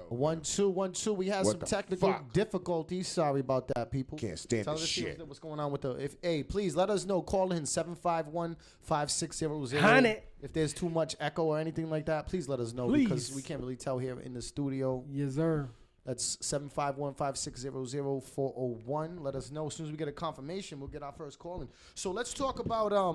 1 2 1 2. We had some technical difficulties. Sorry about that, people. Can't stand Tell this us shit. what's going on with the. Please let us know. Call in 751-5600. If there's too much echo or anything like that, please let us know because we can't really tell here in the studio. Yes, sir. That's 751-5600-401. Let us know as soon as we get a confirmation. We'll get our first call in. So let's talk about I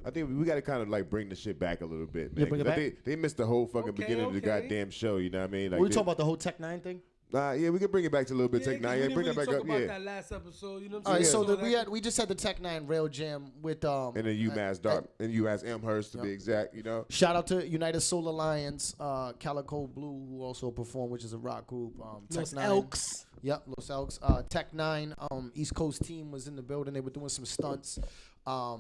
think we got to kind of like bring the shit back a little bit, man. Bring it back? They missed the whole fucking beginning of the goddamn show. You know what I mean? Like we talking about the whole Tech 9 thing. Yeah, we can bring it back to a little bit. Tech 9, bring that back up. About that last episode, you know what All I'm right, saying? so we just had the Tech 9 rail jam with and then UMass Amherst to be exact. You know. Shout out to United Soul Alliance, Calico Blue, who also performed, which is a rock group. Los Tech 9. Elks. Yep, Los Elks. Tech 9, East Coast team was in the building. They were doing some stunts.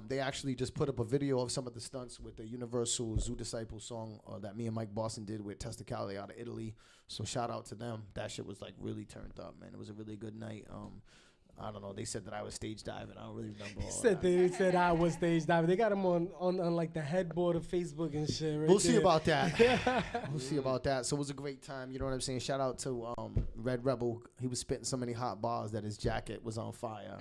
They actually just put up a video of some of the stunts with the Universal Zoo Disciple song that me and Mike Boston did with Testacali out of Italy. So shout out to them. That shit was like really turned up, man. It was a really good night. I don't know. They said that I was stage diving. I don't really remember. They said I was stage diving. They got him on like the headboard of Facebook and shit. Right We'll see there. about that. We'll see about that. So it was a great time. You know what I'm saying? Shout out to Red Rebel. He was spitting so many hot bars that his jacket was on fire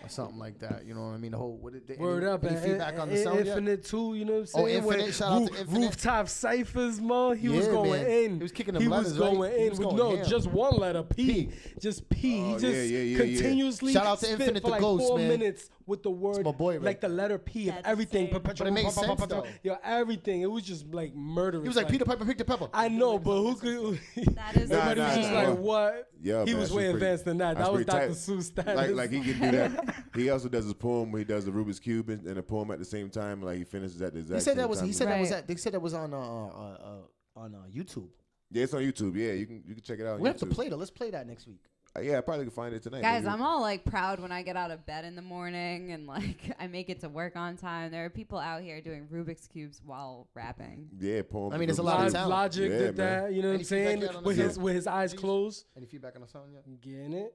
or something like that. You know what I mean? The whole Word up. Any feedback on the sound Infinite yet? too. You know what I'm saying? Infinite. Shout out to Infinite. Rooftop ciphers, man. He was Yeah, going man. in. He was kicking them He letters, was right? going He in was with going ham. just one letter, P. Just P. Oh, He just yeah. continuously Shout out to spit Infinite for the like Ghost, 4 man. minutes with the word, my boy, right? like the letter P of That's everything. insane. But it made sense, though. Yo, everything. It was just like murderous. He was like Peter Piper picked the pepper. I know, but who could? That is Everybody was just insane. like, what? Yeah, He man, was that's way pretty- advanced than that. that's That was pretty Dr. tight. Seuss status. Like he can do that. He also does his poem where he does the Rubik's Cube and a poem at the same time. Like he finishes at the exact He said same that was. time. He said that was. Right. They said that was on YouTube. Yeah, it's on YouTube. Yeah, you can check it out on We YouTube. have to play that. Let's play that next week. Yeah, I probably can find it tonight. Guys, maybe. I'm all like proud when I get out of bed in the morning and like I make it to work on time. There are people out here doing Rubik's Cubes while rapping. Yeah, poem. I mean, there's a lot of talent. Logic Yeah, did man. that. You know what Any I'm saying? feedback yet on With the his sound? with his eyes closed. Any feedback on the sound yet? Getting it.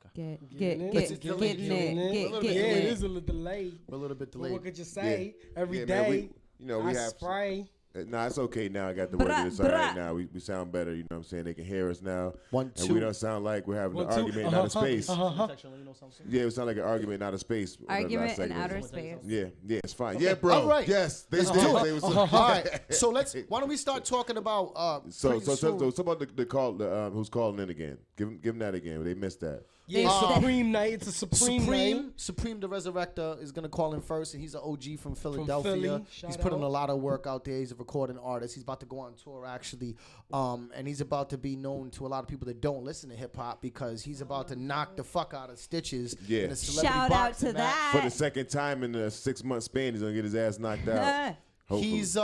Okay. Getting it. Getting delayed. it. Yeah, Getting it it. is a little delayed. We're a little bit But delayed. what could you say? Yeah. Every Yeah, day, man, we I have. spray. Nah, it's okay now. I got the word. It's all right now. We sound better. You know what I'm saying? They can hear us now. 1 And 2. we don't sound like we're having 1 an 2. argument out of space. Sectional, you know something? Yeah, we sound like an argument out of space. Argument in in outer space. Yeah, it's fine. Yeah, bro. All right. Yes, they Let's did do say it. what's All up. right. So why don't we start talking about So pretty soon- about the call who's calling in again? Give them that again. They missed that. Yeah, Supreme night. It's a Supreme night. Supreme the Resurrector is gonna call in first, and he's an OG from Philadelphia. Philly. He's Shout putting out. a lot of work out there. He's a recording artist. He's about to go on tour actually, and he's about to be known to a lot of people that don't listen to hip hop because he's about to knock the fuck out of Stitches. Yeah. In a celebrity Shout out boxing to match. that. For the second time in a 6-month span, he's gonna get his ass knocked out. Hopefully. He's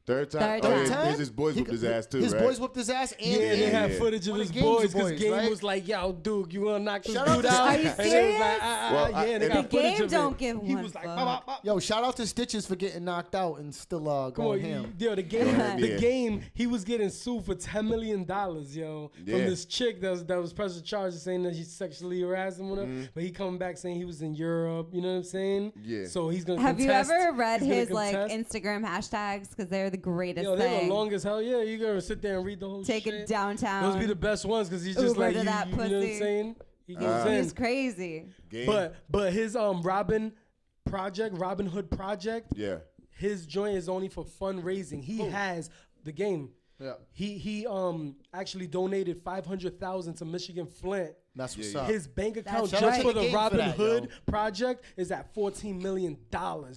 third time. Third Oh, time. his, time? his boys whooped his ass too. His right? boys whooped his ass, and Yeah, they had yeah. footage of One his of Game's boys because boys, Game right? was like, "Yo, Duke, you wanna knock this Shout out dude to- out?" Are you And they was serious? like, Well, yeah, they and got The footage Game of don't it. give He one was like, fuck. "Bop, bop, bop." Yo, shout out to Stitches for getting knocked out and still Come on, going ham. yo, the ahead, yeah. game, he was getting sued for $10 million, yo, from Yeah. this chick that was pressing charges saying that he sexually harassed him with her, but he coming back saying he was in Europe, you know what I'm saying? Yeah. So he's gonna Have you contest. ever read He's gonna his like contest. Instagram hashtags? Because they're the greatest Yo, they thing. were long as hell. Yeah, you gotta sit there and read the whole Take shit. it downtown. Those be the best ones because he's just Uber like, to you that know what I'm pussy. saying? He goes in. He's crazy. Game. But his Robin Hood project, yeah. his joint is only for fundraising. He has the game. Yeah. He actually donated $500,000 to Michigan Flint. That's what's Yeah, up. His bank account That's just right. for the Game for Robin that, Hood yo. project is at $14 million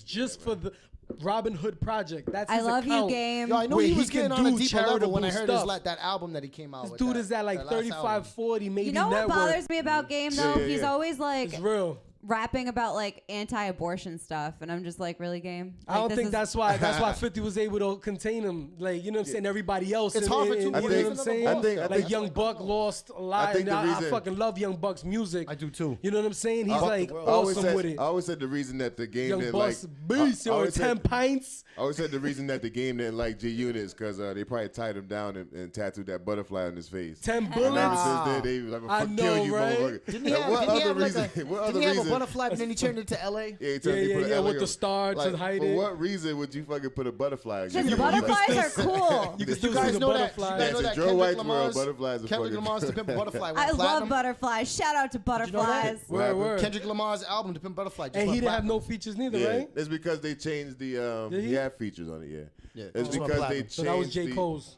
just for the Robin Hood project. That's I his love you, account. Game. Yo, I know where he he was can getting on a do deeper level when I charitable heard stuff. that album that he came out This with. dude that- is at like that last 35, album. 40, maybe You know what network. bothers me about Game though? Yeah, He's yeah. always like It's real. rapping about like anti-abortion stuff, and I'm just like, really, Game? I don't Like, think this is- that's why 50 was able to contain him. Like, you know what I'm saying? Everybody else. It's in hard for it, two you know people what to I'm saying? love a boss. Like Young Buck lost a lot. I think and the I reason- fucking love Young Buck's music. I do too. You know what I'm saying? He's like I always awesome said, with it. I always said the reason that the game Young didn't like. Buck's beast, I yo, always 10 said- pints. I always said the reason that the game didn't like G Units because they probably tied him down and tattooed that butterfly on his face. 10 And bullets. ever since then, they was like, I "Fuck, know, kill you, right? motherfucker." Didn't he Like, have, what didn't he other have like reason? a, What didn't other he have a reason butterfly, and then he turned it to L.A. Yeah, he turned it to with the star like, to hide for it. what reason would you fucking put a butterfly? Because butterflies are cool. You can still guys see the know that- butterfly. you guys know It's a that Joe Kendrick White's Lamar's- world. Butterflies are Kendrick fucking. Lamar's To Pimp a Butterfly went I love platinum. butterflies. Shout out to you know that? butterflies. Word. Kendrick Lamar's album To Pimp a Butterfly just And he went didn't have platinum. no features neither, Yeah, right? it's because they changed the. Did he? He had features on it. Yeah. Yeah, It's just went because they platinum. changed. So that was J. the- Cole's.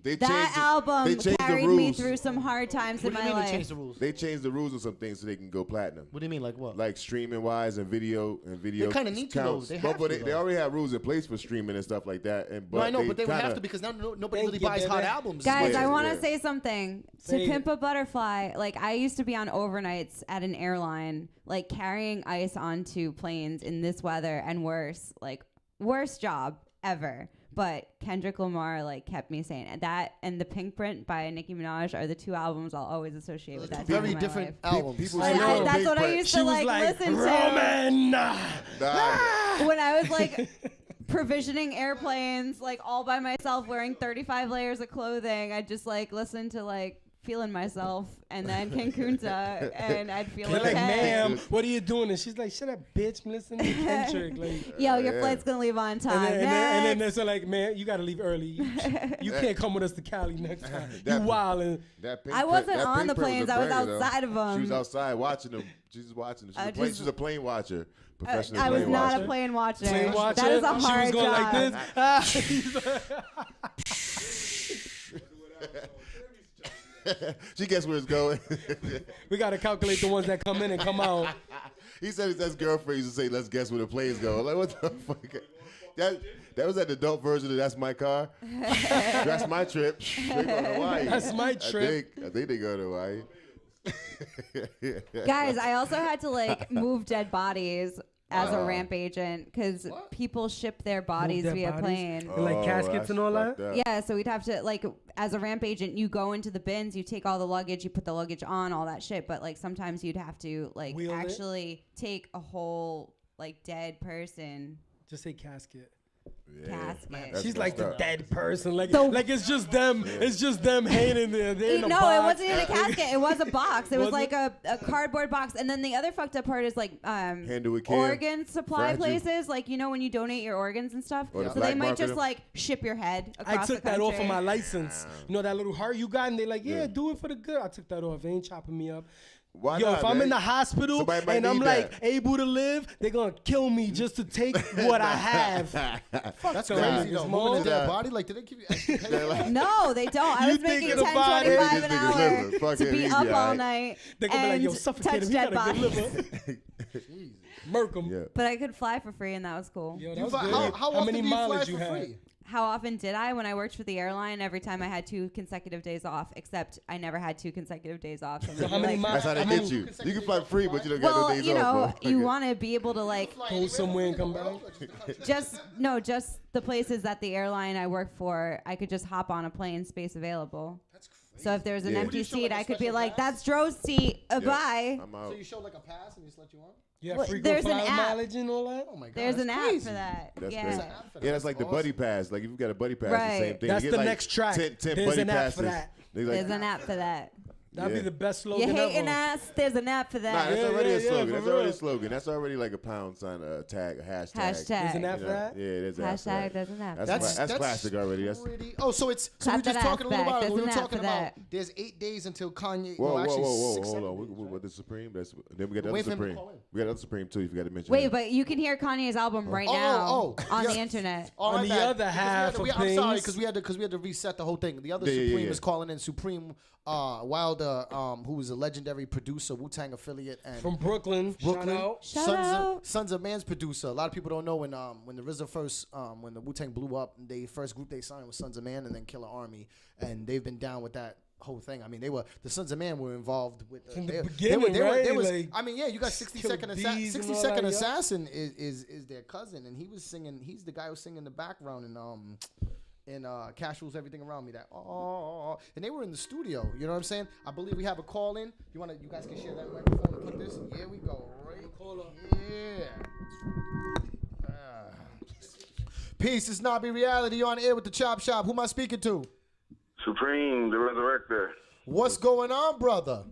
They That changed the- they album changed the carried me rules. through some hard times What in do you my mean they life. changed the rules? They changed the rules of some things so they can go platinum. What do you mean, like what? Like streaming wise and video They kinda need to, though. counts. They But have to, they though. already have rules in place for streaming and stuff like that. And No, I know, but they would kinda- have to because now nobody Thank really you, buys hot baby. albums. Guys, Yeah, I want to yeah. say something. Say To it. Pimp a Butterfly, like I used to be on overnights at an airline, like carrying ice onto planes in this weather and worse, like worst job ever. But Kendrick Lamar like kept me sane. And that and The Pink Print by Nicki Minaj are the two albums I'll always associate with that time Very in my different life. albums. People I say, know. "Oh, That's Big what I Print." used She to was like like, listen to Roman. Nah. when I was like provisioning airplanes, like all by myself, wearing 35 layers of clothing. I'd just like listen to like Feeling Myself and then King Kunta, and I'd feel They're okay. like, ma'am, what are you doing? And she's like, shut up, bitch. I'm listening to Kendrick. Like, Yo, your Yeah. flight's gonna leave on and time. then Next. they're like, man, you got to leave early. You can't come with us to Cali next time. You That- wildin'. That Pink I Print- wasn't that on Pink the Print planes. a I was banger, though. outside of them. She was outside watching them. She was watching them. I She's a plane watcher. Professional I was plane not watcher. a plane watcher. Plane watcher. That is a She hard was going job. like this. She guessed where it's going. We got to calculate the ones that come in and come out. He said his ex-girlfriend used to say, "Let's guess where the planes go." Like, what the fuck? That was that adult version of "That's My Car." That's my trip. They go to Hawaii. That's my trip. I think they go to Hawaii. Guys, I also had to like move dead bodies as a ramp agent because people ship their bodies dead via bodies? plane. And, like, caskets that's and all that? fucked up. Yeah, so we'd have to like as a ramp agent, you go into the bins, you take all the luggage, you put the luggage on, all that shit. But like sometimes you'd have to like Wheel it? actually take a whole like dead person Just say casket. casket. That's She's like messed the up. dead person. Like So- like it's just them. It's just them hanging there. They're in a No, box. it wasn't in a casket. It was a box. It was Was like a cardboard box. And then the other fucked up part is like Handle with care. organ supply Fragile. places. Like, you know, when you donate your organs and stuff. Or the So they black might market just them. like ship your head I across took the that off of country. my license. You know that little heart you got, and they like, yeah, do it for the good. I took that off. They ain't chopping me up. Why Yo, not, if I'm man? in the hospital Somebody might and I'm need like that. able to live, they're gonna kill me just to take what I have. That's them crazy niggas, though. Mo. Moving a dead Yeah. body, like, did they give you extra pay? for that? No, they don't. I You was making thinking about it? $10.25 This an nigga's hour liver. Fuck to it, be he up be all alright. night They're gonna be like, and yo, suffocate touch him. He dead got a good bodies. liver. Murk him. Yeah. But I could fly for free, and that was cool. Yo, that You was fly- good. how often many do you fly mileage for you had? free? How often did I? When I worked for the airline, every time I had 2 consecutive days off, except I never had 2 consecutive days off. So how many That's how they miles? get you. You can fly free, but you don't got no Well, days you know, off, bro. you Okay. want to be able to like Go somewhere and come back. just the places that the airline I work for, I could just hop on a plane, space available. That's crazy. So if there's an Yeah. empty Would you show, seat, like, a I could be special like, pass? "That's Dro's seat. Yeah. Bye." I'm So out. you show like a pass and just let you on? Yeah, Well, free go there's an fly app. mileage and all that. Oh my god. There's that's an crazy. app for that. That's yeah. crazy. There's an app for that. Yeah, that's like the awesome. buddy pass. Like if you got a buddy pass, Right. the same thing. That's You get the like next track. 10 There's buddy an app passes. for that. They like, There's an app for that. That'd be Yeah. the best You slogan hating ever. ass? There's an app for Nah, that. that's Yeah, already yeah, a slogan. for That's already a real. slogan. That's already like a pound sign, a tag, a hashtag. There's an Hashtag. app for that? Yeah, there's an app for Hashtag that. there's an app. That's classic already. That's pretty. Oh, so it's so Clap we're just that talking a ass little back. about it. We There's were an app talking for about that. there's 8 days until Kanye. whoa, no, whoa, actually whoa, 6, hold 7 on. days. What the Supreme? Then we got the Wait other for him to Supreme. call in. We got the other Supreme too. If you got to mention. Wait, him. but you can hear Kanye's album right Oh, now oh, on yeah. the internet. Oh, On my the bad. other Because half of I'm sorry things- because we had to reset the whole thing. The other Yeah, yeah, Supreme yeah. is calling in Supreme Wilder, who is a legendary producer, Wu-Tang affiliate, and From Brooklyn. Brooklyn. Shout out. Shout out. Sons of Man's producer. A lot of people don't know when the RZA first when the Wu-Tang blew up, they first group they signed was Sons of Man and then Killer Army, and they've been down with that whole thing. I mean, the Sons of Man were involved with From the they beginning, right? They was, Like, I mean, yeah, you got 60 Killer Second Bees and 60 all Second that, yeah. Assassin is their cousin, and he was singing. He's the guy who's singing in the background in Cash Rules Everything Around Me. That and they were in the studio. You know what I'm saying? I believe we have a call in. You guys can share that microphone and put this. Here we go. Right. Yeah. Peace. It's Nobby Reality on air with the Chop Shop. Who am I speaking to? Supreme the Resurrector. What's going on, brother?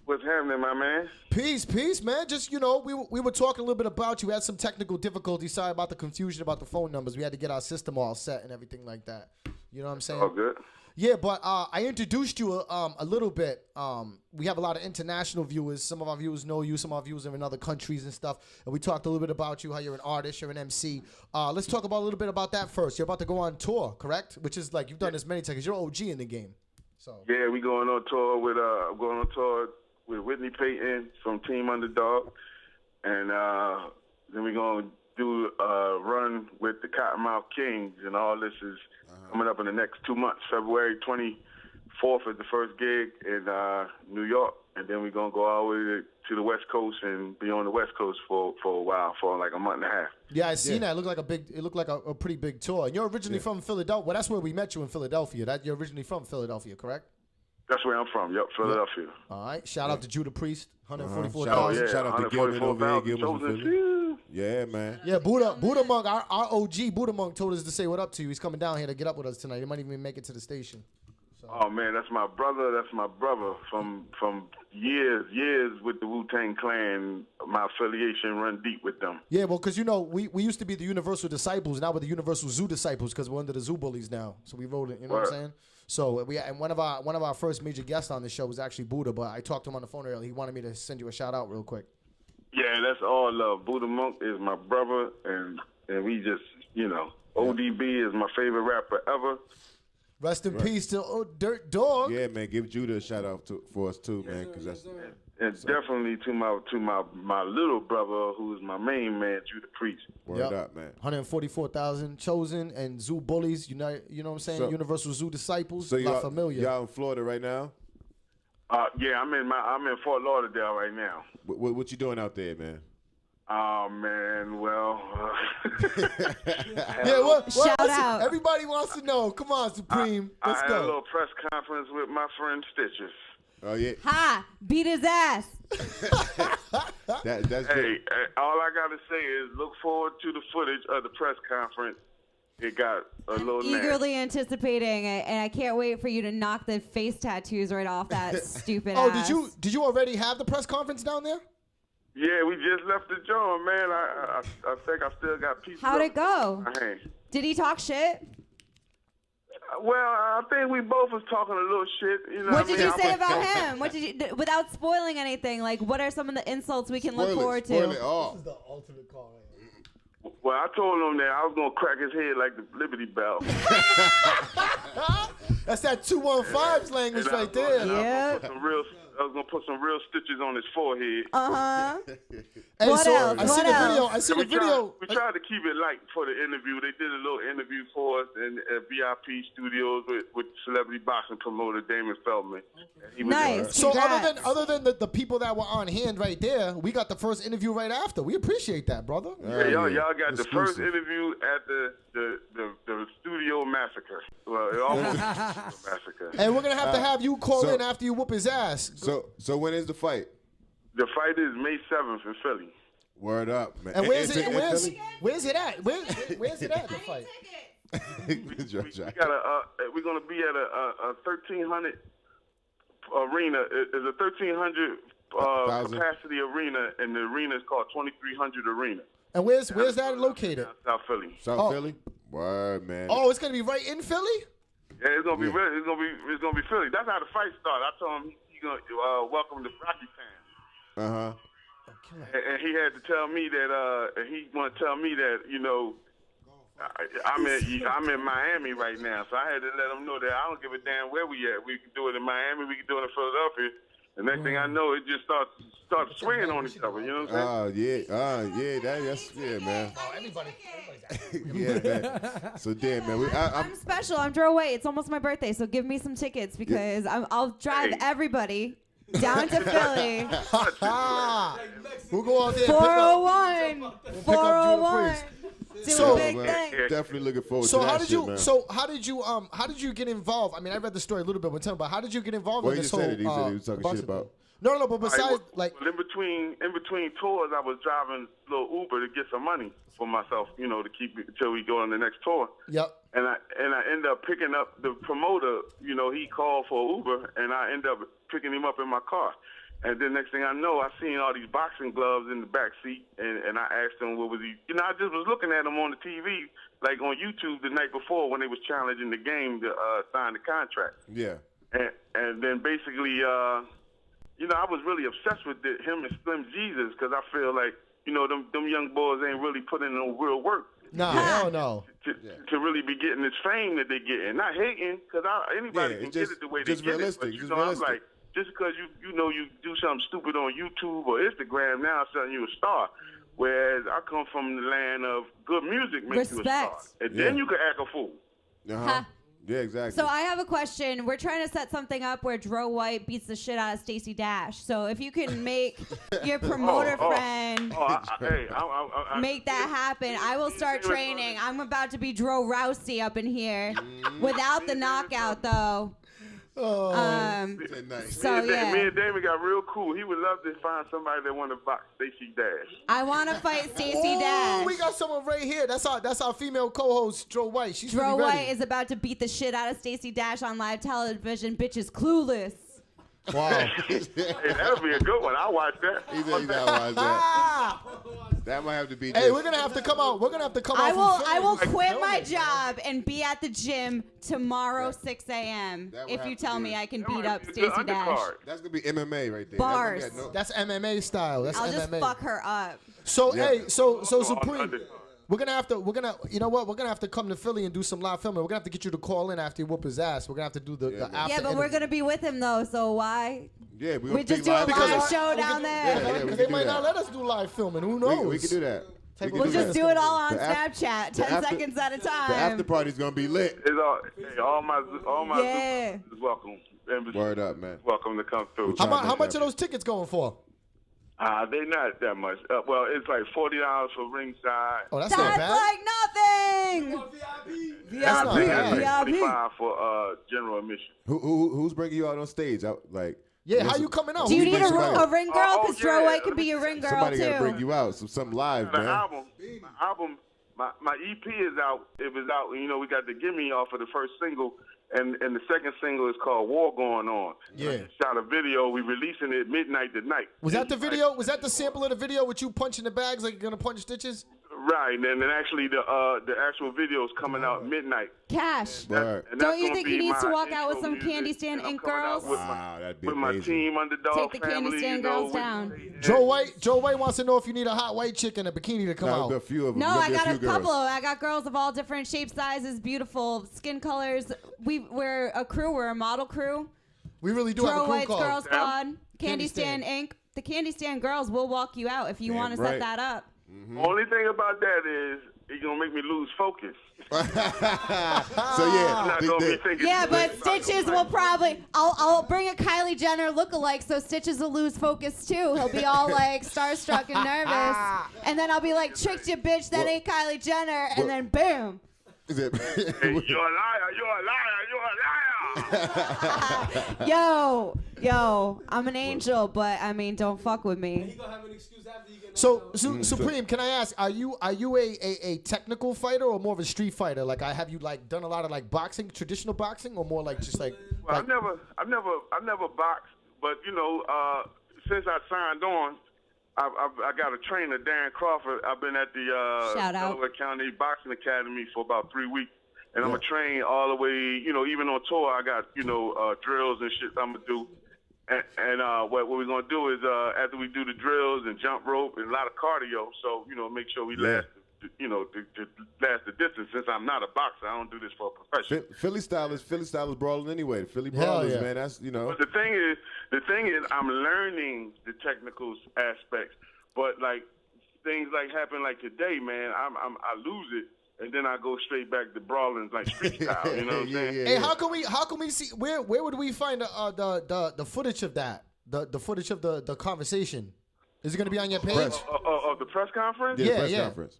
What's happening, my man? Peace, man. Just, we were talking a little bit about you. We had some technical difficulties. Sorry about the confusion about the phone numbers. We had to get our system all set and everything like that. You know what I'm saying? All good. Yeah, but I introduced you a little bit. We have a lot of international viewers. Some of our viewers know you. Some of our viewers are in other countries and stuff. And we talked a little bit about you, how you're an artist, you're an MC. Let's talk about a little bit about that first. You're about to go on tour, correct? Which is like you've done this many times. You're OG in the game. So yeah, we going on tour with Whitney Payton from Team Underdog, and then we're gonna do a run with the Cottonmouth Kings, and all this is coming up in the next 2 months. February 24th is the first gig in New York, and then we're gonna go all the way to the West Coast and be on the West Coast for a while, for like a month and a half. yeah, I seen that. It looked like a pretty big tour. And you're originally from Philadelphia. Well, that's where we met you in Philadelphia. You're originally from Philadelphia, correct? That's where I'm from. Yep, Philadelphia. Yep. All right. Shout out to Judah Priest, 144,000. Oh, yeah, Shout out to Gilman over here. 144,000 Gilman from Philly. chosen. Yeah, man. Yeah, Buddha Monk, our OG Buddha Monk told us to say what up to you. He's coming down here to get up with us tonight. He might even make it to the station. So. Oh man, that's my brother. That's my brother from years with the Wu-Tang Clan. My affiliation run deep with them. Yeah, well, because we used to be the Universal Disciples. Now we're the Universal Zoo Disciples because we're under the Zoo Bullies now. So we wrote it. You know what I'm saying? So and one of our first major guests on the show was actually Buddha. But I talked to him on the phone earlier. He wanted me to send you a shout out real quick. Yeah, that's all love. Buddha Monk is my brother, and we just ODB is my favorite rapper ever. Rest in peace to Dirt Dog. Yeah, man. Give Judah a shout out for us too, man, because that's. And definitely to my little brother, who's my main man, Judah Priest. Word up, man. 144,000 chosen and Zoo Bullies. You know what I'm saying? So, Universal Zoo Disciples. So La Familia. y'all in Florida right now? Yeah, I'm in Fort Lauderdale right now. What you doing out there, man? Oh man, well. Shout out. Everybody wants to know. Come on, Supreme. Let's I had go. a little press conference with my friend Stitches. Oh yeah. Ha! Beat his ass. That's Hey, good. all I gotta say is look forward to the footage of the press conference. It got a little Eagerly anticipating it, and I can't wait for you to knock the face tattoos right off that stupid Oh, ass. did you already have the press conference down there? Yeah, we just left the joint, man. I think I still got pieces. How'd it go? Hey. Did he talk shit? Well, I think we both was talking a little shit. You know What did you say I about him? What did you, without spoiling anything? Like, what are some of the insults we can look forward Spoil to? it all. This is the ultimate call. Well, I told him that I was gonna crack his head like the Liberty Bell. That's that 215's language And I right was there. gonna- Yeah. I was gonna put some real stitches on his forehead. Hey, What so else? I seen What the video. else? I seen we the video. tried to keep it light for the interview. They did a little interview for us in VIP studios with celebrity boxing promoter Damon Feldman. And he was Nice. So Congrats. other than the people that were on hand right there, we got the first interview right after. We appreciate that, brother. Yeah, y'all got the first Exclusive. interview at the studio massacre. Well, it almost was a massacre. And we're gonna have you call in after you whoop his ass. So when is the fight? The fight is May 7th in Philly. Word up, man. And where's it? in Philly? Where's it at? Where's it at? The fight. We're gonna be at a 1,300 arena. It's a 1,300 capacity arena, and the arena is called 2,300 Arena. And where's that located? South Philly. South Philly? Word, man. Oh, it's gonna be right in Philly. Yeah, it's gonna be really, it's gonna be Philly. That's how the fight started. I told him he's gonna welcome to Rocky Town. Uh-huh. And he had to tell me that he want to tell me that I'm in Miami right now, so I had to let him know that I don't give a damn where we at. We can do it in Miami, we can do it in Philadelphia. The next thing I know, it just starts swinging on each other. You know what I'm saying? That's man. Oh, everybody. Yeah, man. So damn, man. I'm special. I'm Drew White. It's almost my birthday, so give me some tickets because I'll drive everybody down to Philly. We'll go out there. 401. 401. Do So- a big man, thing. definitely looking forward So to that how did you? shit, man. So how did you get involved? I mean, I read the story a little bit, but tell me about how did you get involved Well, in he this just whole? said it. He said he was talking boxing shit about. thing? No, but besides, like, Well, in between tours, I was driving a little Uber to get some money for myself, to keep it until we go on the next tour. yep. And I end up picking up the promoter. He called for Uber, and I end up picking him up in my car. And then next thing I know, I seen all these boxing gloves in the back seat, and I asked him what was he. I just was looking at him on the TV, like on YouTube the night before when they was challenging the game to sign the contract. Yeah. And then basically, I was really obsessed with him and Slim Jesus because I feel like, them young boys ain't really putting in no real work. Nah, hell no. To really be getting this fame that they getting. Not hating, because anybody can get it the way they get it. But, I'm like, just because you do something stupid on YouTube or Instagram, now suddenly you a star. Whereas I come from the land of good music makes you a star. And then you can act a fool. Uh-huh. Yeah, exactly. So I have a question. We're trying to set something up where Dro White beats the shit out of Stacey Dash. So if you can make your promoter friend make that happen, I will start training. I'm about to be Dro Rousey up in here without the knockout, though. Nice. So yeah, me and Damon got real cool. He would love to find somebody that want to box Stacey Dash. I want to fight Stacey Dash. We got someone right here. That's our female co-host, Dro White. She's Dro really ready. White is about to beat the shit out of Stacey Dash on live television. Bitch is clueless. Wow. Hey, that'll be a good one. I'll watch that. He's gotta watch that. That might have to be. Hey, we're gonna have to come out. We're gonna have to come out. I will quit my job and be at the gym tomorrow 6 a.m. if you tell me I can beat up Stacey Dash. That's gonna be MMA right there. Bars. That's MMA style. That's I'll MMA. just fuck her up. So so Supreme. We're gonna have to come to Philly and do some live filming. We're gonna have to get you to call in after you whoop his ass. We're gonna have to do the after. Yeah, but we're gonna be with him though, so why? Yeah, we just do a live show down there. Because they might not let us do live filming. Who knows? We can do that. We'll just do it all on Snapchat, 10 seconds at a time. The after party's gonna be lit. It's all my is welcome. Word up, man. Welcome to come through. How much are those tickets going for? They not that much. Well, it's like $40 for ringside. Oh, that's not bad. Like nothing. VIP. That's not bad. $25 for general admission. Who's bringing you out on stage? Yeah, how you coming out? Do you need a ring girl? Because Dro White can be your ring girl somebody too. Somebody gotta bring you out. Something live, man. My EP is out. It was out. We got the Gimme off of the first single. And the second single is called War Going On. Yeah. Shot a video. We releasing it midnight tonight. Was that the video? Was that the sample of the video with you punching the bags like you're going to punch Stitches? Right. And then actually the actual video is coming out midnight. Cash. And don't you think he needs to walk out with some Candy Stand Ink girls? That'd be with amazing. My team, Underdog Take the family, Candy Stand girls down. Dro White wants to know if you need a hot white chick in a bikini to come out. A few of them. No, I got a couple. I got girls of all different shapes, sizes, beautiful skin colors. We're a crew. We're a model crew. We really do have a crew White's called Girl Squad. Candy Stand Inc. The Candy Stand girls will walk you out if you want to set that up. Mm-hmm. Only thing about that is it's gonna make me lose focus. But Stitches will probably. I'll bring a Kylie Jenner lookalike, so Stitches will lose focus too. He'll be all like starstruck and nervous, and then I'll be like, "Tricked you, bitch. That ain't Kylie Jenner," and then boom. Is it? Hey, you're a liar. You're a liar. You're a liar. Yo, I'm an angel, but I mean, don't fuck with me. He gonna have an excuse after you get Supreme, can I ask, are you a technical fighter or more of a street fighter? Like, have you like done a lot of like boxing, traditional boxing, or more like just like? Well, I've never boxed, but since I signed on, I got a trainer, Darren Crawford. I've been at the Delaware County Boxing Academy for about 3 weeks. And I'm going to train all the way, even on tour, I got, drills and shit I'm going to do. And what we're going to do is after we do the drills and jump rope and a lot of cardio, so, make sure we last, last the distance. Since I'm not a boxer, I don't do this for a profession. Philly style is brawling anyway. Philly brawlers, man, that's, But the thing is, I'm learning the technical aspects. But, like, things like happen like today, man, I lose it. And then I go straight back to brawling like street style, you know what I'm saying? Hey, how can we see where would we find the footage of that? The footage of the conversation? Is it going to be on your page? Of the press conference? Yeah, press conference.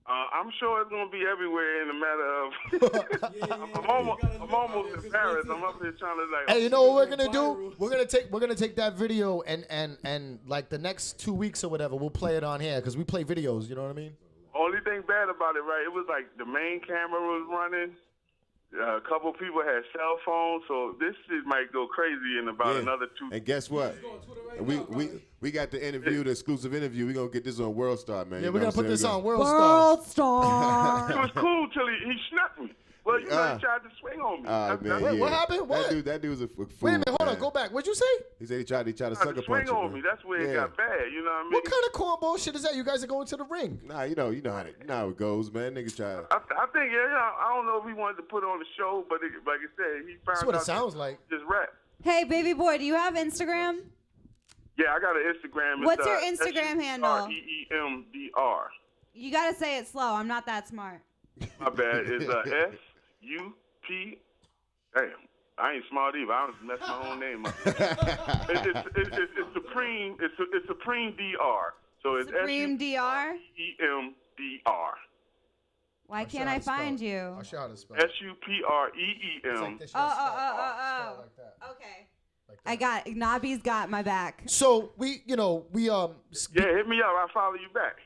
I'm sure it's going to be everywhere in a matter of. I'm almost embarrassed. I'm up here trying to like. Hey, you know what we're gonna do? We're gonna take that video and like the next 2 weeks or whatever, we'll play it on here because we play videos. You know what I mean? Only thing bad about it, right? It was like the main camera was running, A couple people had cell phones, so this shit might go crazy in about another 2. And guess what? We got the interview, the exclusive interview. We gonna get this on World Star, man. Yeah, You we're know gonna what put I'm this saying? on World Star. It was cool till he snuck me. Well, you know, he tried to swing on me. Man, What happened? What? That dude was a fool. Wait a minute, hold man. on, go back. What'd you say? He said he tried to Tried sucker to punch swing you. on me. That's where it got bad. You know what I mean? What kind of cornball shit is that? You guys are going to the ring. Nah, you know how it goes, man. Niggas try. I think, I don't know if he wanted to put on the show, but like I said, he found That's what out it sounds like. just rap. Hey, baby boy, do you have Instagram? Yeah, I got an Instagram. What's your Instagram handle? SUPREEMDR. You gotta say it slow. I'm not that smart. My bad. It's SUP. Damn, I ain't smart either. I just messed my own name up. It's Supreme. It's Supreme DR. So it's Supreme DR? SUPREEMDR. Why can't I find you? I'll show how to spell it. SUPREEM. Oh. Okay. I got Nobby's got my back. So we Yeah, hit me up. I'll follow you back.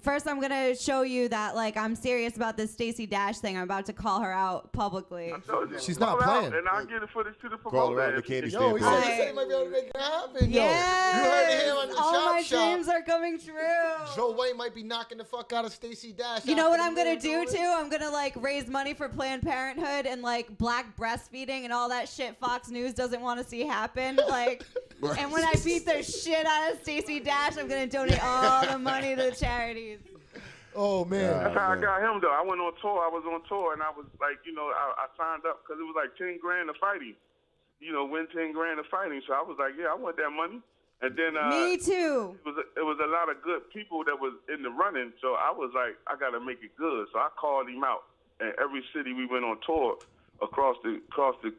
First I'm gonna show you that like I'm serious about this Stacey Dash thing. I'm about to call her out publicly. She's not Call her playing. out, and I'll get it for the to the Call her out promoter. in the candy Yo, stand. he pose. said he might be able to make it happen. Yes, Yo. You heard it here on the all Chop my Shop. dreams are coming true. Joe Wayne might be knocking the fuck out of Stacey Dash. You know what I'm after gonna the do movie. too? I'm gonna like raise money for Planned Parenthood and like black breastfeeding and all that shit Fox News doesn't want to see happen. Like, and when I beat the shit out of Stacey Dash, I'm gonna donate all the money to the charities. Oh man. That's how I got him though. I went on tour. I was on tour, and I was like, I signed up because it was like $10,000 a fighting. Win $10,000 a fighting. So I was like, yeah, I want that money. And then Me too. It was a lot of good people that was in the running. So I was like, I got to make it good. So I called him out. And every city we went on tour across the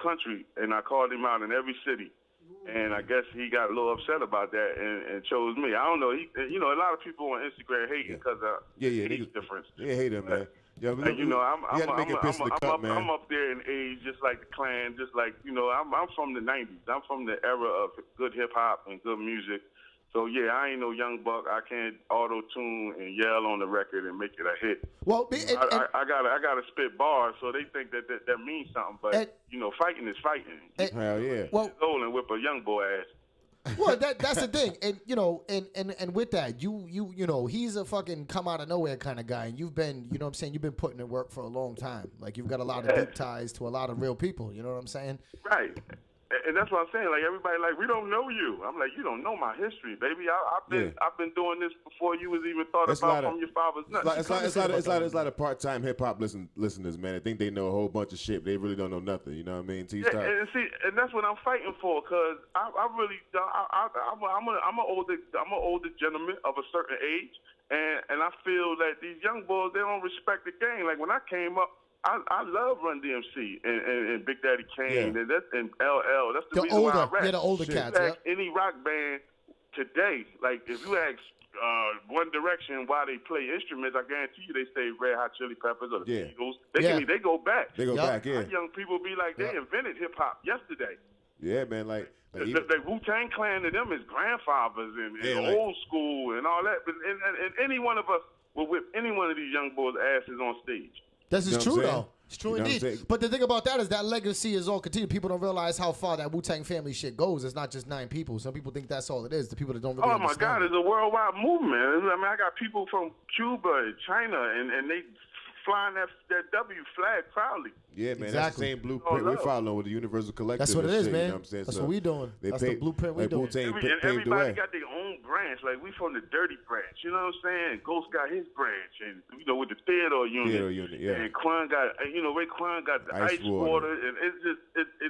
country, and I called him out in every city. And I guess he got a little upset about that and chose me. I don't know. A lot of people on Instagram hating because of age difference. Yeah, hate him, man. Yeah, I'm up there in age, just like the Clan, just like I'm from the '90s. I'm from the era of good hip hop and good music. So yeah, I ain't no young buck. I can't auto tune and yell on the record and make it a hit. Well, I gotta spit bars, so they think that means something. But fighting is fighting. Hell yeah. Well, Golden whip a young boy ass. Well, that's the thing, and with that, he's a fucking come out of nowhere kind of guy, and you've been, you know what I'm saying, you've been putting in work for a long time. Like you've got a lot of deep ties to a lot of real people. You know what I'm saying? Right. And that's what I'm saying. Like everybody, like we don't know you. I'm like, you don't know my history, baby. I've been doing this before you was even thought about from your father's nuts. It's a lot of part-time hip hop listeners, man. I think they know a whole bunch of shit. They really don't know nothing. You know what I mean? And that's what I'm fighting for, cause I'm an older gentleman of a certain age, and I feel that these young boys, they don't respect the game. Like when I came up, I love Run DMC and Big Daddy Kane and LL. That's the reason why I rap. Yeah, the older cats. Ask any rock band today, like if you ask One Direction why they play instruments, I guarantee you they say Red Hot Chili Peppers or the Beatles. They go back. They go back. Yeah. Our young people be like they invented hip hop yesterday. Yeah, man. Like the Wu-Tang Clan to them is grandfathers and old school and all that. But and any one of us will whip any one of these young boys' asses on stage. This is true, though. It's true You know indeed. But the thing about that is that legacy is all continued. People don't realize how far that Wu-Tang family shit goes. It's not just 9 people. Some people think that's all it is. The people that don't really understand. Oh, my God. It's a worldwide movement. I mean, I got people from Cuba and China, and they flying that W flag proudly. Yeah, man. Exactly. That's the same blueprint we're following with the Universal Collective. That's what it is, shit, man. You know what I'm saying? That's what we doing. That's the blueprint we doing. And everybody got their own branch. Like, we from the Dirty branch. You know what I'm saying? Ghost got his branch. And, with the Theodore unit. And Quan got, Raekwon got the Ice Water. And it's just,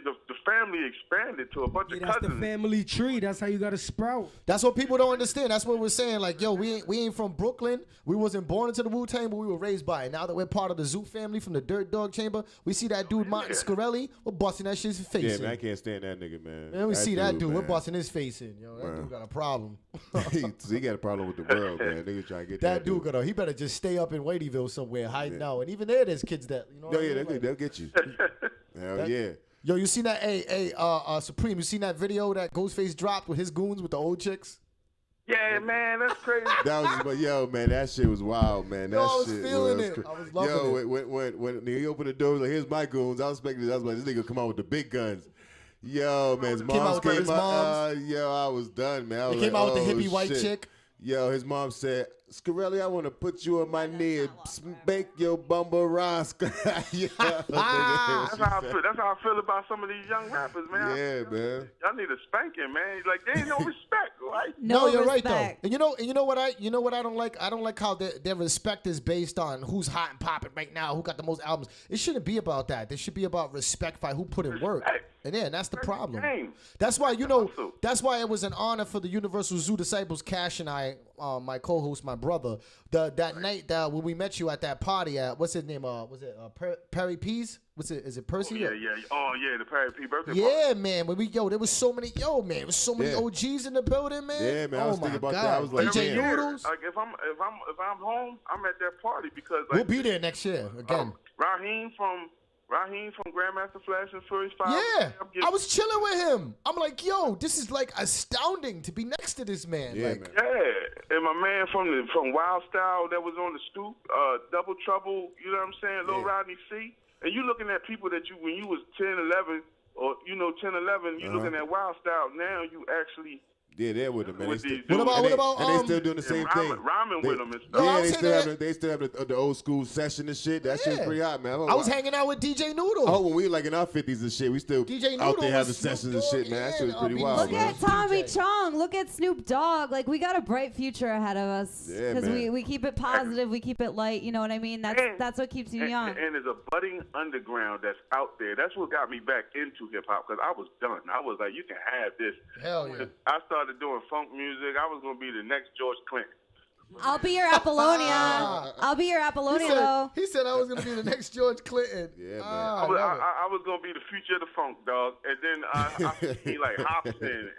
the family expanded to a bunch of That's cousins. the family tree. That's how you got to sprout. That's what people don't understand. That's what we're saying. Like, yo, we ain't from Brooklyn. We wasn't born into the Wu-Tang, but we were raised by it. Now that we're part of the Zoo family from the Dirt Dog Chamber, we see that dude Martin Scarelli. We're busting that shit's face in. Yeah, man, I can't stand that nigga, man. Man, we see that dude. We're busting his face in. Yo, that dude got a problem. he got a problem with the world, man. Nigga trying to get that dude. He better just stay up in Wadyville somewhere, hiding out. And even there's kids that, they'll get you. Hell yeah. Yo, you seen that? Supreme, you seen that video that Ghostface dropped with his goons with the old chicks? Yeah, man, that's crazy. That was, but yo, man, that shit was wild, man. That Yo, I was shit feeling was it. I was loving yo, it. when he opened the door, he was like, "Here's my goons." I was expecting, I was like, "This nigga come out with the big guns." Yo, man, his Came out mom with his moms. yo, I was done, man. I was He came like, out with the oh, hippie white shit. chick. Yo, his mom said, "Scarelli, I want to put you on my knee and spank your bumble rascal." Yeah, That's how I feel. That's how I feel about some of these young rappers, man. Yeah, man. Y'all need a spanking, man. Like they ain't no respect, right? No, you're right respect. though. And you know what I don't like? I don't like how their respect is based on who's hot and popping right now, who got the most albums. It shouldn't be about that. It should be about respect by who put in work. Respect. And that's the problem. Game. That's why Also. that's why it was an honor for the Universal Zoo Disciples, Cash and I, my co-host, my brother, that night that when we met you at that party at what's his name? Was it Perry P's? What's it? Is it Percy? Yeah. Oh, yeah, the Perry P birthday Yeah, party. man. When there was so many, there was so many Yeah. OGs in the building, man. Yeah, man, I was Oh, thinking my about God. that. I was like, DJ damn. Noodles. Like if I'm home, I'm at that party because like We'll be there next year again. Raheem from Grandmaster Flash and Furious 5. Yeah, I was chilling with him. I'm like, yo, this is like astounding to be next to this man. Yeah, like, man. Yeah, and my man from Wild Style that was on the stoop, Double Trouble, you know what I'm saying, Lil Rodney C. And you looking at people that you, when you was 10, 11, or, 10, 11, you looking at Wild Style, now you actually... Yeah, they're with him, man. With They these still, dudes. What about, and they still doing the same thing. Rhyming with them and stuff. No, I Yeah, was they still have the old school session and shit. That shit's Yeah. pretty hot, man. I was hanging out with DJ Noodle. Oh, when we were like in our 50s and shit, we still DJ out Noodle there having was Snoop sessions and Dogg shit, man. That shit was and, pretty Beanie wild, Look man. at Tommy DJ. Chong. Look at Snoop Dogg. Like we got a bright future ahead of us Yeah, because man. we keep it positive, we keep it light. You know what I mean? That's what keeps you young. And there's a budding underground that's out there. That's what got me back into hip hop because I was done. I was like, you can have this. Hell yeah. I started doing funk music. I was gonna be the next George Clinton. I'll be your Apollonia. I'll be your Apollonia though. He said I was gonna be the next George Clinton. Yeah, man. Ah, I was gonna be the future of the funk, dog. And then I seen like Hobson,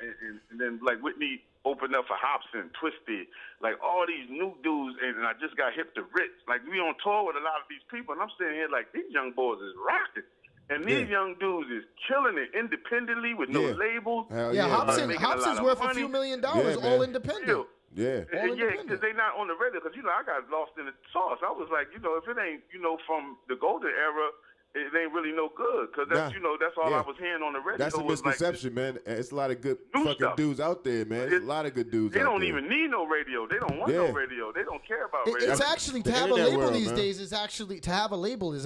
and then like Whitney opened up for Hobson, Twisted, like all these new dudes, and I just got hip to Rich. Like we on tour with a lot of these people, and I'm sitting here like these young boys is rocking. And these young dudes is killing it independently with no labels. Hell yeah, man. Hobson's worth a few $1 million, Yeah, all man. independent. Yeah. All Yeah, independent. because they not on the radio. Because I got lost in the sauce. I was like, if it ain't from the golden era, it ain't really no good. Because that's that's all I was hearing on the radio. That's a was misconception, man. It's a lot of good New fucking stuff. dudes out there, man. There's a lot of good dudes They out don't there. even need no radio. They don't want no radio. They don't care about radio. It's actually to the have a internet label world, these man. days is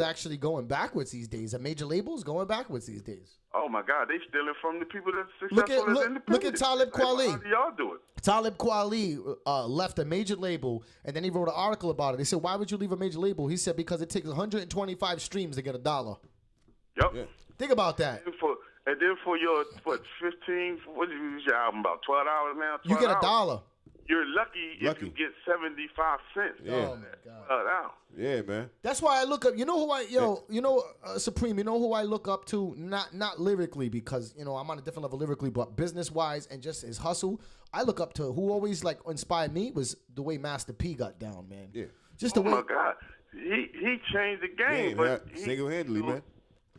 actually going backwards these days. A major label is going backwards these days. Oh my God, they stealing from the people that's Look successful at- as look independent. at Talib Kweli. How do y'all do it? Talib Kweli left a major label, and then he wrote an article about it. They said, "Why would you leave a major label?" He said, "Because it takes 125 streams to get $1." Yep. Yeah. Think about that. And then for your 15, what is your album about 12 hours now? 12 You get hours. $1. You're lucky if you get 75 cents. Yeah. Oh my God. Out. Yeah, man. That's why I look up. You know who Supreme. You know who I look up to? Not lyrically, because I'm on a different level lyrically, but business wise and just his hustle. I look up to who always like inspired me was the way Master P got down, man. Yeah. Just the Oh way my God, he changed the game, but single-handedly, man.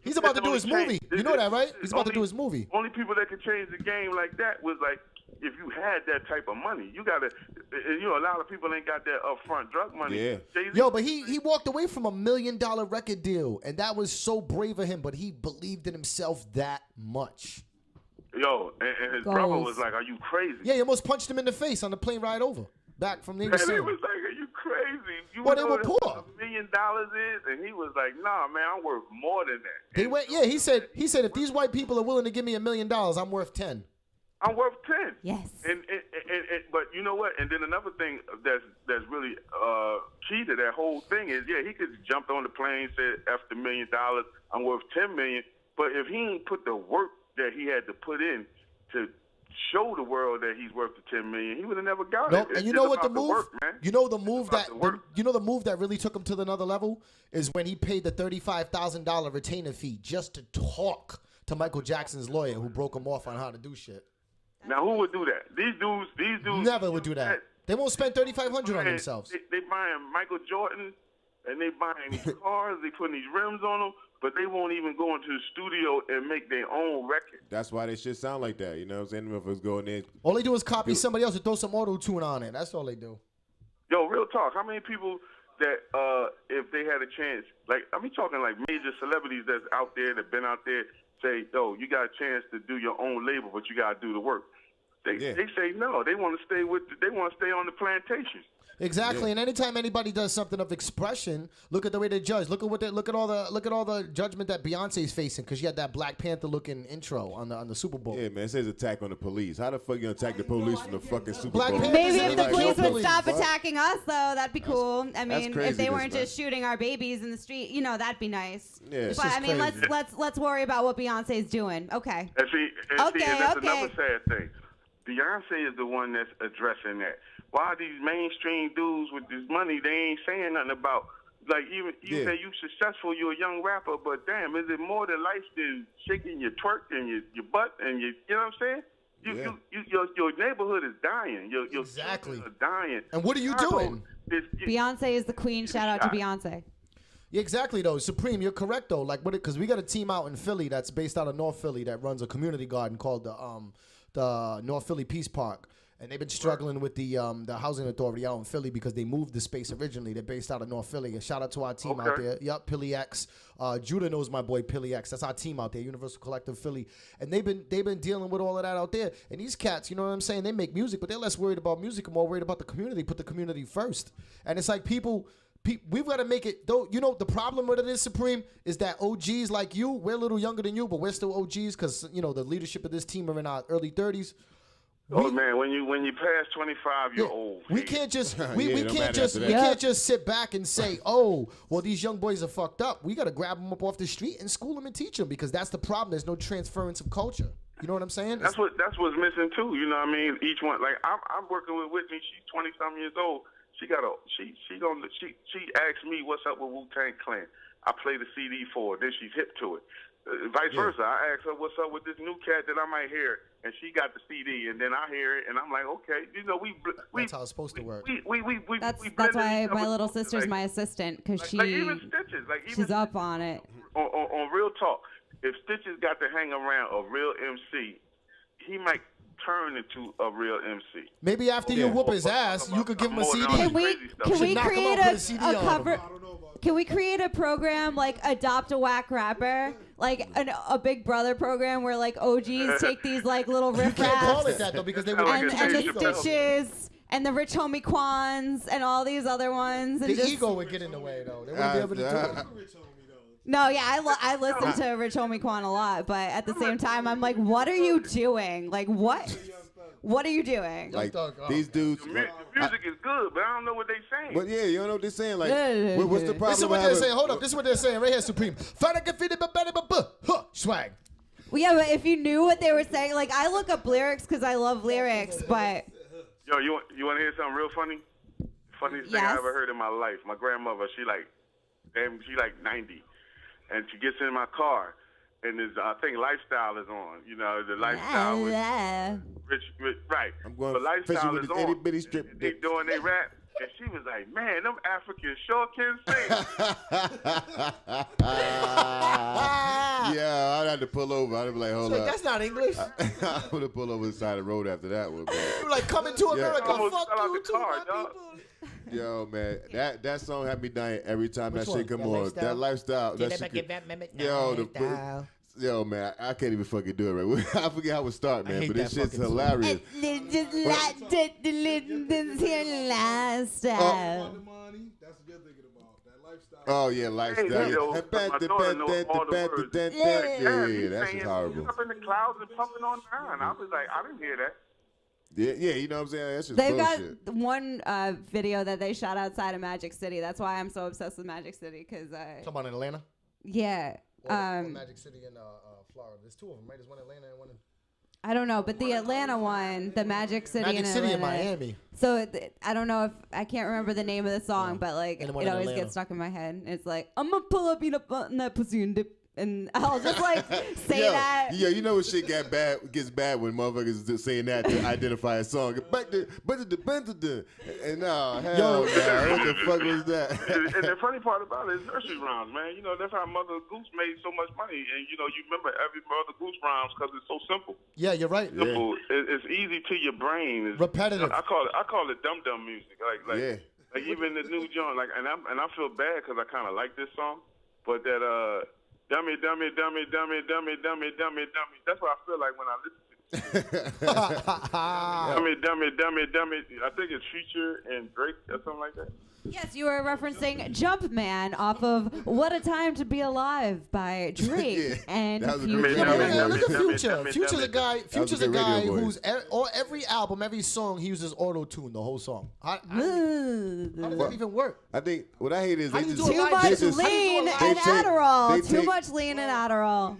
he's about to do his movie. You know that, right? He's about to Only- do his movie. Only people that could change the game like that was like if you had that type of money. You gotta, a lot of people ain't got that upfront drug money. Yeah. Jay-Z, Yo, but he walked away from $1 million record deal, and that was so brave of him. But he believed in himself that much. and his brother was like, "Are you crazy?" Yeah, he almost punched him in the face on the plane ride over, back from Navy And he SEAL. was like, "Are you crazy? You Well, they know were what poor. $1 million is?" And he was like, "Nah, man, I'm worth more than that." They went. Yeah, he said if these white people are willing to give me $1 million, I'm worth 10. I'm worth 10. Yes. And but you know what? And then another thing that's really key to that whole thing is, he could jump on the plane, said F the $1 million, I'm worth $10 million. But if he ain't put the work that he had to put in to show the world that he's worth the $10 million, he would have never got Nope. it. And you It's know just what the about move? work, man. You know the move about that the work. you know the move that really took him to another level is when he paid the $35,000 retainer fee just to talk to Michael Jackson's lawyer, who broke him off on how to do shit. Now who would do that? These dudes Never would do that. They won't spend $3,500 on themselves. They buying Michael Jordan and they buying these cars, they putting these rims on them, but they won't even go into the studio and make their own record. That's why they shit sound like that. You know what I'm saying? If it's going there. All they do is copy somebody else and throw some auto tune on it. That's all they do. Yo, real talk. How many people that if they had a chance, like I mean, talking like major celebrities that's out there that been out there, say, yo, you got a chance to do your own label, but you got to do the work. They say no. They want to stay they want to stay on the plantation. Exactly, and anytime anybody does something of expression, look at the way they judge. Look at all the judgment that Beyonce's facing because she had that Black Panther looking intro on the Super Bowl. Yeah, man, it says attack on the police. How the fuck you gonna attack the police from the fucking Super Bowl? Maybe if the police would police. stop attacking us, though, that'd be cool. I mean, crazy, if they weren't man. just shooting our babies in the street, that'd be nice. Yeah. But I mean, let's worry about what Beyonce's doing. Okay. And that's another sad thing. Beyonce is the one that's addressing that. Why these mainstream dudes with this money, they ain't saying nothing about, like, even you say you successful, you're a young rapper, but damn, is it more to life than shaking your twerk and your butt and you know what I'm saying? Your neighborhood is dying. Your Exactly. children are dying. And what are you doing? Beyonce is the queen. Shout out to Beyonce. Yeah, exactly, though. Supreme, you're correct, though. Like, because we got a team out in Philly that's based out of North Philly that runs a community garden called the North Philly Peace Park. And they've been struggling with the housing authority out in Philly because they moved the space originally. They're based out of North Philly. And shout out to our team out there. Yep, Pilly X. Judah knows my boy Pilly X. That's our team out there, Universal Collective Philly. And they've been dealing with all of that out there. And these cats, you know what I'm saying? They make music, but they're less worried about music and more worried about the community. Put the community first. And it's like we've got to make it, though. You know, the problem with it is, Supreme, is that OGs like you, we're a little younger than you, but we're still OGs because, you know, the leadership of this team are in our early 30s. Man, when you pass 25, you're old. We can't just we can't just sit back and say, oh, well, these young boys are fucked up. We got to grab them up off the street and school them and teach them because that's the problem. There's no transference of culture. You know what I'm saying? That's what's missing too. You know what I mean? Each one, like I'm working with Whitney. She's 20-something years old. She asked me what's up with Wu-Tang Clan. I play the CD for her. Then she's hip to it. Vice versa. I asked her what's up with this new cat that I might hear, and she got the CD, and then I hear it, and I'm like, okay, you know, that's how it's supposed to work. That's why my little sister's my assistant because even Stitches, she's up on it. On real talk, if Stitches got to hang around a real MC, he might turn into a real MC. Maybe after you whoop his ass, you could give him a CD. Can we create a cover? Can we create a program like Adopt a Whack Rapper? Like a Big Brother program where like OGs take these like little riff You can't call it raps that, though, because they and the Chappelle. Stitches and the Rich Homie Quans and all these other ones. And The ego would get in the way, though. They wouldn't be able to do it. No, yeah, I listen to Rich Homie Quan a lot, but at the same time, I'm like, what are you doing? Like, what? What are you doing? Like, these dudes. The music is good, but I don't know what they saying. But yeah, you don't know what they're saying. Like, what's the problem? This is what they're saying. Hold up. This is what they're saying right here, Supreme. Swag. Well, yeah, but if you knew what they were saying, like, I look up lyrics because I love lyrics, but... Yo, you want to hear something real funny? Funniest thing I ever heard in my life. My grandmother, she like 90. And she gets in my car, and I think Lifestyle is on. You know, the Lifestyle with Rich, right. I'm going but Lifestyle with is this on. itty-bitty strip. They doing their rap, and she was like, man, them Africans sure can sing. Yeah, I'd have to pull over. I'd be like, hold up. That's not English. I would have pulled over the side of the road after that one, man. You like coming to America. Almost Fuck fell out you the too, car, my dog. people. Yo, man, that song had me dying every time Which that one? shit come That on. Lifestyle? That Lifestyle. That shit yo, man, I can't even fucking do it right. I forget how it start, man, but this shit's hilarious. Oh yeah, Lifestyle. My daughter knows all the words. Yeah, that's just horrible. Up in the clouds and pumping on nine. I was like, I didn't hear that. Yeah, you know what I'm saying? That's just They've bullshit. got one video that they shot outside of Magic City. That's why I'm so obsessed with Magic City. Talking about in Atlanta? Yeah. Or Magic City in Florida. There's two of them, right? There's one in Atlanta and one in... I don't know, but the Atlanta one, the Magic City in Atlanta. in Miami. So I don't know if I can't remember the name of the song, but like it always Atlanta. gets stuck in my head. It's like I'm gonna pull up, eat up in that pussy and dip, and I'll just like say that. Yeah, you know when shit gets bad when motherfuckers just saying that to identify a song. And no, hell, man, what the fuck was that? And the funny part about it is nursery rhymes, man. You know, that's how Mother Goose made so much money. And, you know, you remember every Mother Goose rhymes because it's so simple. Yeah, you're right. Simple. It's easy to your brain. It's repetitive. I call it dum-dum music. Like even the new John, like, and I feel bad because I kind of like this song, but that dummy, dummy, dummy, dummy, dummy, dummy, dummy, dummy. That's what I feel like when I listen to it. Dummy, dummy, dummy, dummy. I think it's Future and Drake or something like that. Yes, you were referencing Jumpman off of "What a Time to Be Alive" by Drake Yeah, and that was a Future. great Yeah, video. look at Future. Future's a guy. Future's a good guy radio voice. who's every album, every song, he uses auto tune the whole song. How does that even work? I think what I hate is How they do you just do it Too live? much They just- lean they and take- Adderall. they Too take- much lean and Adderall.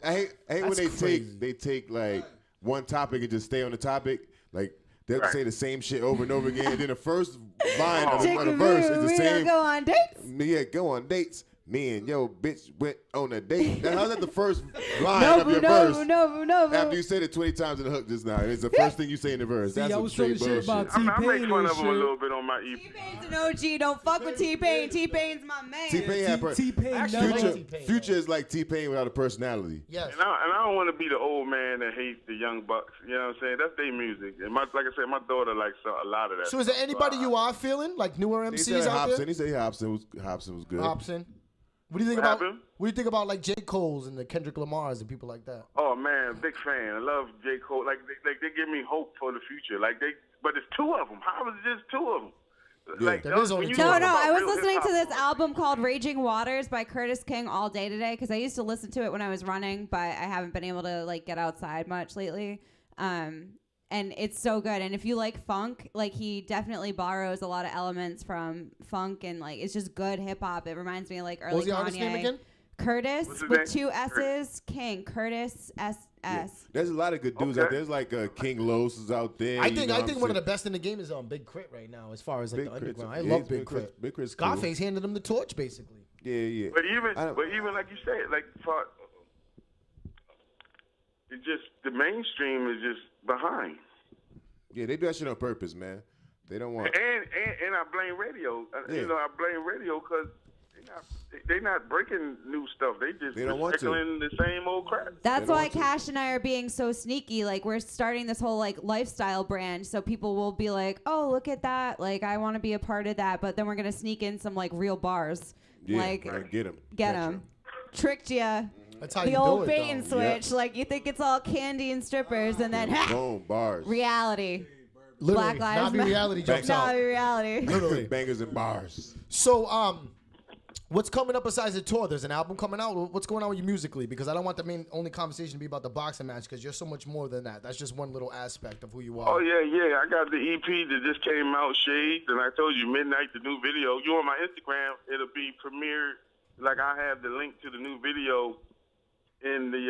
I hate when That's they crazy. take like one topic and just stay on the topic. Like they'll say the same shit over and over again. And then the first line of the verse is the we same. go on dates. Yeah, go on dates. Me and yo bitch went on a date. How's that the first line of your verse? No. After you said it 20 times in the hook just now, it's the first thing you say in the verse. See, That's I some was talking straight shit bullshit. about I make T-Pain fun and of him a shit. little bit on my EP. T-Pain's an OG. Don't fuck with T-Pain. T-Pain's my man. T-Pain had T-Pain Actually, never. like Future, T-Pain, Future is like T-Pain without a personality. Yes. And I don't want to be the old man that hates the young bucks. You know what I'm saying? That's their music. And like I said, my daughter likes a lot of that. So is there anybody you are feeling like newer He MCs said out Hobson. there? He said Hobson was good. Hobson. What do you think What about? happened? What do you think about like J. Cole's and the Kendrick Lamar's and people like that? Oh man, big fan. I love J. Cole. Like they give me hope for the future. But it's two of them. How is it just two of them? Yeah. There is only when you two. No, talk about I was real listening to hip-hop, this album called Raging Waters by Curtis King all day today because I used to listen to it when I was running, but I haven't been able to like get outside much lately. And it's so good. And if you like funk, like he definitely borrows a lot of elements from funk and like it's just good hip hop. It reminds me of like early What was the Kanye. artist name again? Curtis What's his with name? two S's. King. Curtis S. There's a lot of good dudes Okay. out there. There's like King Los is out there. I you think know I what think I'm one of the saying? best in the game is Big Crit right now, as far as like Big the Crit's- underground. I yeah, love Big Crit. Big Crit's cool. Scarface handed him the torch basically. Yeah. But even I don't- like you said, like it just the mainstream is just behind. Yeah, they do that shit on purpose, man. They don't want. And I blame radio. Yeah. You know, I blame radio because they're not breaking new stuff. They just They don't want to. recycling the same old crap. That's They don't why want to. Cash and I are being so sneaky. Like we're starting this whole like lifestyle brand, so people will be like, "Oh, look at that! Like I want to be a part of that." But then we're gonna sneak in some like real bars, Yeah, like get them. get them, tricked ya. That's how The you old do bait it. and Though. switch. Like you think it's all candy and strippers, and then Boom, bars. reality. Literally, Black Lives Nabi Matter. reality jumps Back No, out. reality. Literally. Bangers and bars. So what's coming up besides the tour? There's an album coming out. What's going on with you musically? Because I don't want the main only conversation to be about the boxing match because you're so much more than that. That's just one little aspect of who you are. Oh yeah. I got the EP that just came out, Shades, and I told you Midnight, the new video. You on my Instagram? It'll be premiered. Like I have the link to the new video in the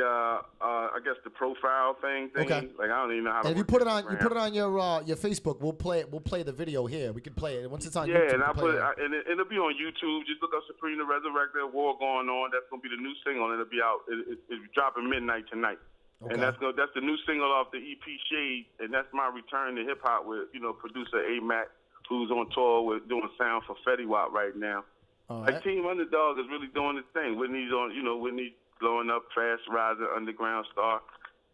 I guess the profile thing. Okay. Like I don't even know how to. And if you work put it on, Instagram. your Facebook. We'll play the video here. We can play it once it's on Yeah, YouTube. and I we'll play put it. it, it'll be on YouTube. Just look up Supreme the Resurrector, War Going On. That's gonna be the new single, and it'll be out. It's dropping midnight tonight, Okay. and that's the new single off the EP Shade, and that's my return to hip hop with producer A Mac, who's on tour with doing sound for Fetty Wap right now. All Like right. Team Underdog is really doing his thing. Whitney's on, Whitney blowing up, fast rising underground star.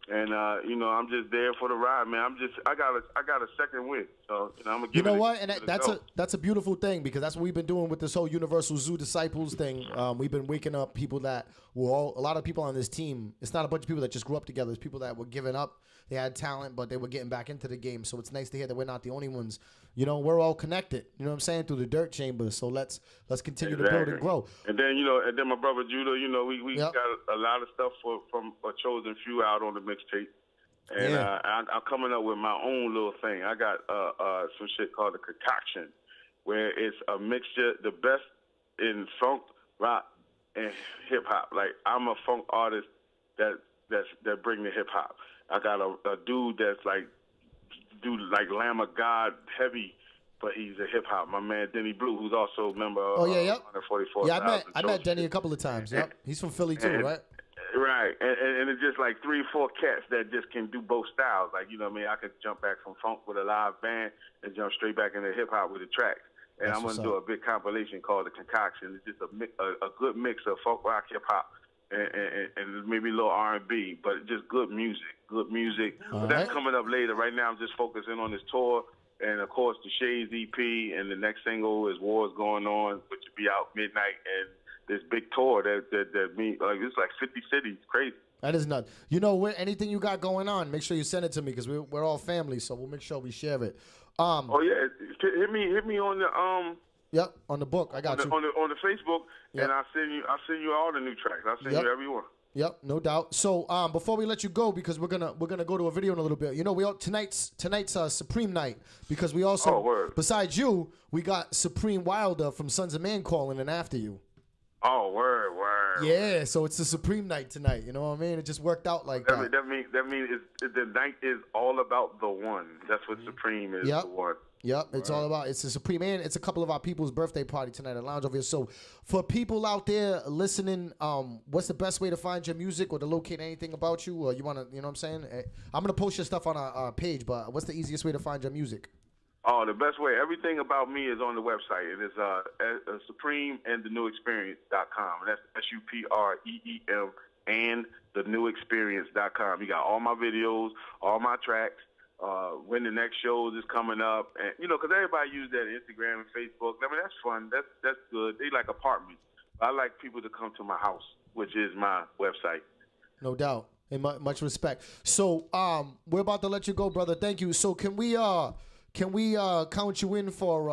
And I'm just there for the ride, man. I got a second win, so I'm gonna give You know it. what? And give it that's a beautiful thing because that's what we've been doing with this whole Universal Zoo Disciples thing. We've been waking up people that were a lot of people on this team. It's not a bunch of people that just grew up together. It's people that were giving up. They had talent, but they were getting back into the game. So it's nice to hear that we're not the only ones. We're all connected. You know what I'm saying? Through the dirt chamber. So let's continue to build and grow. And then and then my brother Judah, we Yep. got a lot of stuff from a chosen few out on the mixtape. And Yeah. I'm coming up with my own little thing. I got some shit called a concoction, where it's a mixture, the best in funk, rock, and hip hop. Like I'm a funk artist that bring the hip hop. I got a dude that's like Lamb of God heavy but he's a hip hop. My man Denny Blue, who's also a member of 144. Yeah, I met Denny a couple of times. Yep, he's from Philly too, right? Right, and it's just like 3 or 4 cats that just can do both styles. Like, you know what I mean? I could jump back from funk with a live band and jump straight back into hip hop with the tracks. And I'm gonna do a big compilation called The Concoction. It's just a good mix of folk rock, hip hop, and maybe a little R&B, but just good music. Good music. But that's coming up later. Right now, I'm just focusing on this tour, and of course the Shades EP, and the next single is Wars Going On, which will be out midnight, and this big tour that me like it's like 50 cities, crazy. That is nuts. You know, anything you got going on, make sure you send it to me because we're all family, so we'll make sure we share it. Oh yeah, hit me on the Yep, on the book. I got you on the Facebook, and I'll send you all the new tracks. I'll send you everyone. Yep, no doubt. So before we let you go, because we're gonna go to a video in a little bit. You know, tonight's Supreme night because we also besides you, we got Supreme Wilder from Sons of Man calling in after you. Oh, word. Yeah, so it's the Supreme night tonight. You know what I mean? It just worked out like that. That means the night is all about the one. That's what Supreme is. The one. Yep, it's all about it's the Supreme, and it's a couple of our people's birthday party tonight at Lounge over here. So for people out there listening, what's the best way to find your music or to locate anything about you? Or you want to, you know what I'm saying? I'm going to post your stuff on our page, but what's the easiest way to find your music? Oh, the best way. Everything about me is on the website. It is supremeandthenewexperience.com. That's SUPREEM and thenewexperience.com. You got all my videos, all my tracks, when the next shows is coming up. And, you know, because everybody use that Instagram and Facebook. I mean, that's fun. That's good. They like apartments. I like people to come to my house, which is my website. No doubt. And much respect. So we're about to let you go, brother. Thank you. So can we count you in for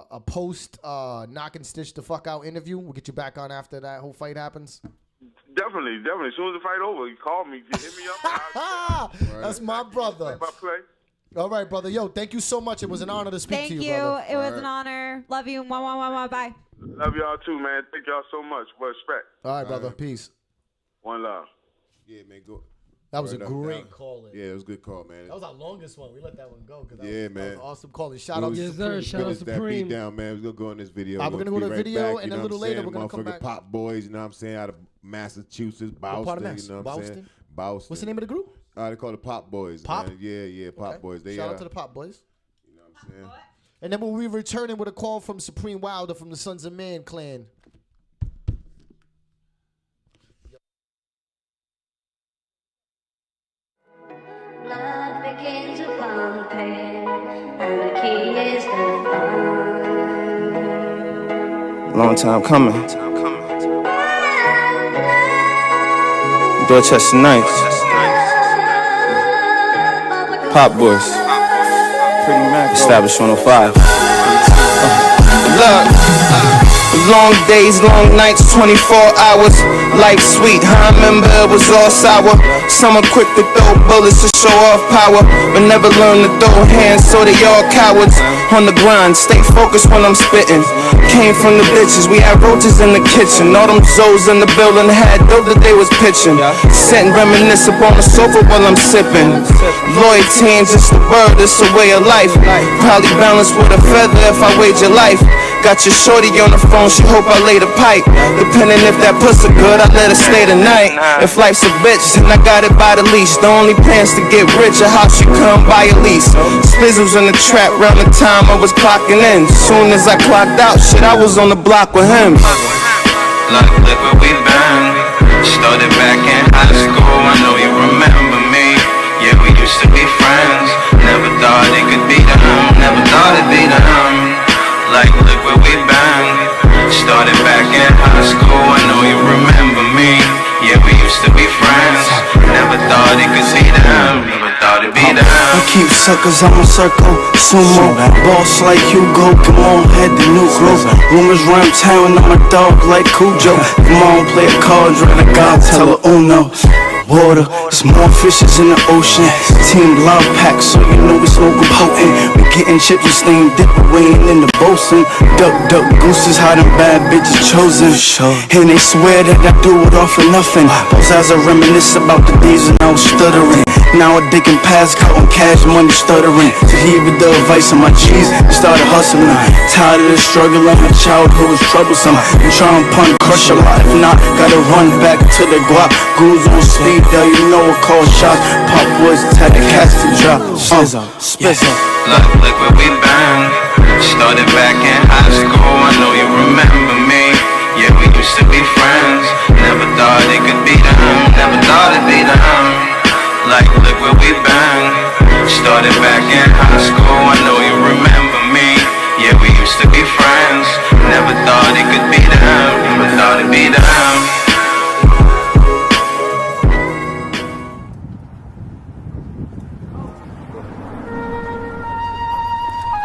a post knock and stitch the fuck out interview? We'll get you back on after that whole fight happens. Definitely. As soon as the fight over, you call me, hit me up. That's my brother. All right, brother. Yo, thank you so much. It was an honor to speak to you, brother. Thank you. It was an honor. Love you. Bye. Love y'all too, man. Thank y'all so much. Respect. All right, brother. Peace. One love. Yeah, man. Go. That was a great call. Yeah, it was a good call, man. That was our longest one. We let that one go. Man. That was awesome call. And shout out to Supreme. Shout out Supreme. That beat down, man. We're going to go in this video. We're going to go to the video, back, and a little later we're going to come back. Pop Boys, you know what I'm saying, out of Massachusetts, Boston. Part of Mass? You know what I'm saying? Boston. What's the name of the group? They call it Pop Boys. Pop? Man. Yeah, Pop Boys. Shout out to the Pop Boys. You know what I'm saying? And then we'll be returning with a call from Supreme Wilder from the Sons of Man clan. Blood begins to pump and the key is the phone. Long time coming. Dorchester Nights. Pop Boys. Established 105. Look. Long days, long nights, 24 hours. Life sweet, I remember it was all sour. Some are quick to throw bullets to show off power, but never learn to throw hands, so they all cowards. On the grind, stay focused when I'm spitting. Came from the bitches, we had roaches in the kitchen. All them Zoes in the building had dope that they was pitching. Sit and reminisce up on the sofa while I'm sipping. Loyalty ain't just a word, it's a way of life. Probably balanced with a feather if I wager life. Got your shorty on the phone, she hope I lay the pipe. Depending if that pussy good, I let her stay the night. If life's a bitch, then I got it by the leash. The only plans to get rich, a house you come by a lease. Splizzles in the trap round the time I was clocking in. Soon as I clocked out, shit, I was on the block with him. Look where we been. Started back in high school, I know you remember me. Yeah, we used to be friends. Never thought it could be them. Never thought it'd be them. Like, look where we been. Started back in high school, I know you remember me. Yeah, we used to be friends. Never thought it could be them. Never thought it'd be them. I keep suckers on my circle, sumo. Boss like Hugo, come on, head the new growth. Rumors rhyme town, I'm a dog like Cujo. Come on, play a card, drain a god, tell her Uno. water. There's more fishes in the ocean. Team love pack, so you know we smoking potent. We getting chips, we staying dipped, weighing in the bosun. Duck, duck, goose is how them bad bitches chosen. And they swear that I do it all for nothing. Those eyes are reminisce about the days when I was stuttering. Now a dick and pass, counting cash money stuttering. To hear with the advice of my G's, we started hustling. Tired of the struggle, my childhood was troublesome. And trying to punt, crush a lot. If not, gotta run back to the guap. Goons on speed, there you know what call shots. Pop boys, tell the cats to drop. Spizzo. Look where we been. Started back in high school, I know you remember me. Yeah, we used to be friends. Never thought it could be them. Never thought it'd be them. Like, look where we been. Started back in high school, I know you remember me. Yeah, we used to be friends. Never thought it could be them. Never thought it'd be them.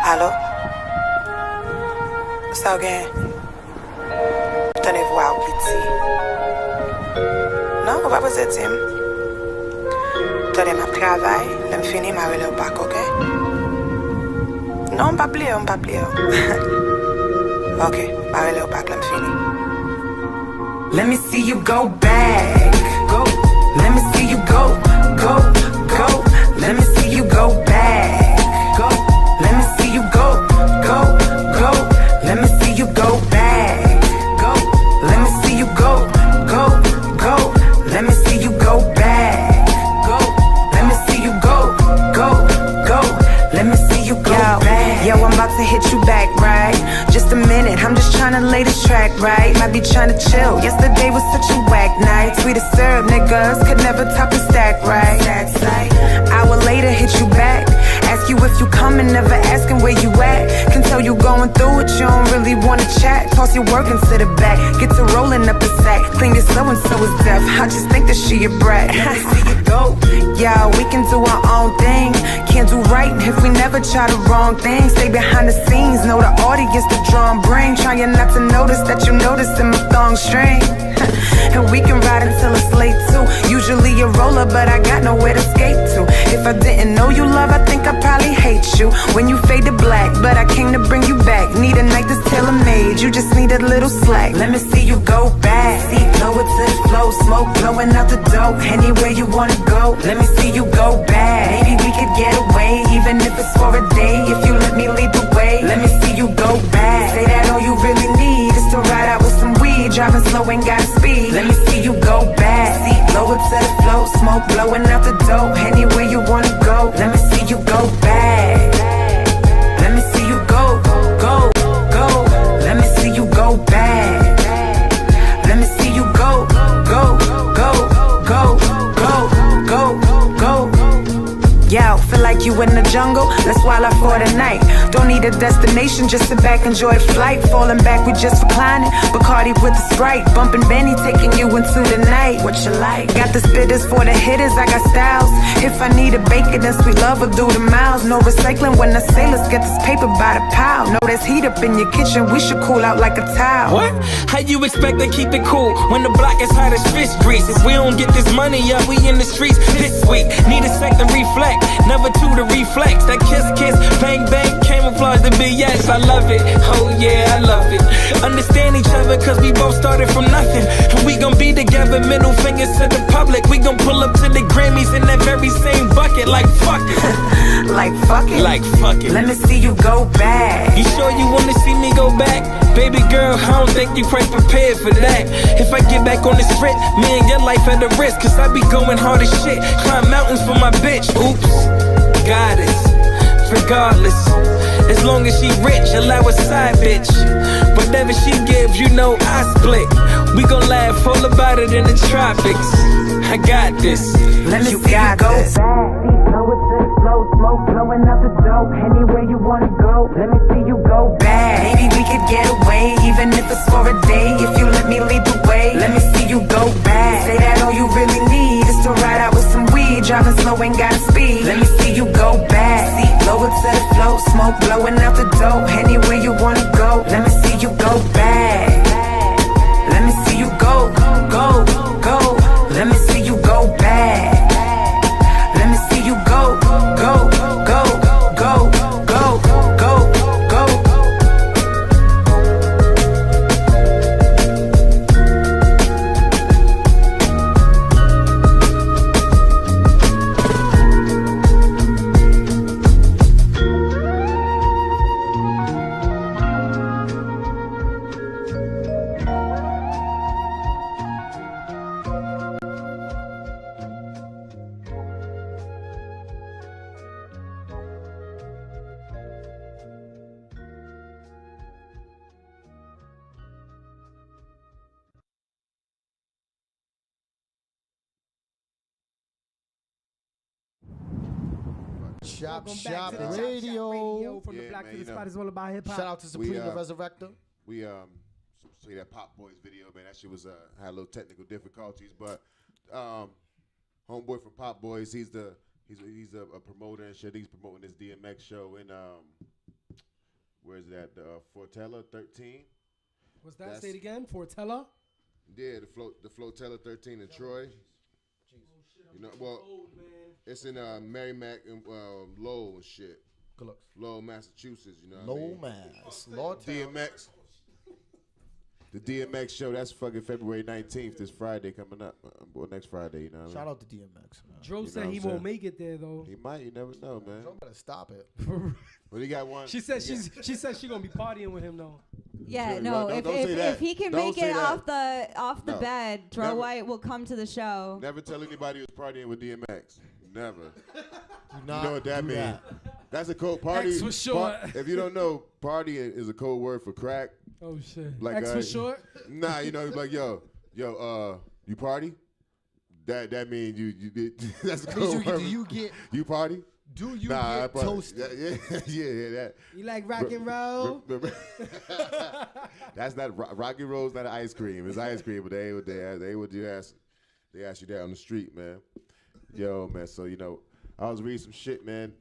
Allô? Ça gagne? Tenez-vous à petit. Non, on va vous aider. Tenez ma travail, je finis ma relève bac, ok? Non, on va plier. Ok, ma relève bac, je finis. Let me see you go back. Go. Let me see you go. Let me see you go back. Go. Let me see you go. Let me see you go back. Go. Let me see you go. Let me see you go back. Go. Let me see you go. Let me see you go back. Yo, I'm about to hit you back, right? Just a minute, I'm just tryna lay this track, right? Might be tryna chill. Yesterday was such a whack night. Sweet as syrup, niggas could never top a stack, right? Hour later, hit you back. Ask you if you coming, never asking where you at. Can tell you going through it, you don't really wanna chat. Toss your work into the back, get to rolling up a sack. Clean your so-and-so is deaf, I just think that she a brat. See you go, yeah, we can do our own thing. Can't do right if we never try the wrong thing. Stay behind the scenes, know the audience, the drum bring. Trying not to notice that you noticing my thong string. And we can ride until it's late too. Usually a roller, but I got nowhere to skate to. If I didn't know you love, I think I probably hate you. When you fade to black, but I came to bring you back. Need a night that's tailor-made, you just need a little slack. Let me see you go back. See, lower to the flow, smoke blowing out the dope. Anywhere you wanna go, let me see you go back. Maybe we could get away, even if it's for a day. If you let me lead the way, let me see you go back. Say that all you really need is to ride out with some weed. Driving slow and got speed. Let me see you go back. See, lower to the flow, smoke blowing out the dope. Anywhere you wanna go, let me see you go back. Let me see you go. Let me see you go back. Let me see you go. Yo, feel like you in the jungle, let's wild out for the night. Don't need a destination, just sit back, enjoy the flight. Falling back, we just reclining. Bacardi with the Sprite, bumping Benny, taking you into the night. What you like? Got the spitters for the hitters, I got styles. If I need a bacon, then sweet love will do the miles. No recycling when I say let's get this paper by the pile. Know there's heat up in your kitchen, we should cool out like a towel. What? How you expect to keep it cool when the block is hot as fish grease? If we don't get this money up, we in the streets this week. Need a sec to reflect, never two to reflex. That kiss, bang, bang, camouflage the BS. I love it, oh yeah, I love it. Understand each other cause we both started from nothing. And we gon' be together, middle fingers to the public. We gon' pull up to the Grammys in that very same bucket. Like fuck it. Like fuck it. Like fuck it. Let me see you go back. You sure you wanna see me go back? Baby girl, I don't think you quite prepared for that. If I get back on the strip, me and your life at the risk. Cause I be going hard as shit. Climb mountains for my bitch. Oops, goddess. Regardless, as long as she rich, allow a side bitch. Whatever she gives, you know I split. We gon' laugh all about it in the tropics. I got this. Let me see you go back. Lower to the flow, smoke blowing out the dope. Anywhere you wanna go, let me see you go back. Maybe we could get away, even if it's for a day. If you let me lead the way, let me see you go back. Say that all you really need is to ride out with some weed. Driving slow and got speed. Let me see you go back. See, lower to the flow, smoke blowing out the dope. Anywhere you wanna go, let me see you go back. Let me see you go. Let me see you go back. Chop Welcome Shop back to the Chop Shop Radio. From the Yeah, Black man, to the you know. Spot is all about hip hop. Shout out to Supreme the Resurrector. We see that Pop Boys video, man. That shit was had a little technical difficulties, but homeboy from Pop Boys, he's a promoter and shit. He's promoting this DMX show in where is that? Fortella 13. What's that? Say it again. Fortella. Yeah, the Flotella 13 in Troy. You know, well, it's in Merrimack and Lowell and shit. Lowell, Massachusetts. You know, Lowell, Mass. Lord DMX. The DMX show, that's fucking February 19th, this Friday coming up. Well, next Friday, you know what I mean? Shout out to DMX, man. Dro You said know he what I'm won't saying? make it there though. He might, you never know, man. Dro better stop it. But he got one. She said she said she gonna be partying with him though. Yeah, Don't- no. don't say that. If he can Don't make say it that. off the No. bed, Dro Never. White will come to the show. Never tell anybody who's partying with DMX. Never. Do You not know what that do means? that. That's a code party. X for short. If you don't know, party is a code word for crack. Oh shit. Like, X for short. Nah, you know, like yo, you party? That means you did. That's a Means code word. You party? Do you Nah, get toasted? Yeah, that. You like rock and roll? That's not Rocky Road's not an ice cream. It's ice cream, but they would ask you that on the street, man. Yo, man. So I was reading some shit, man.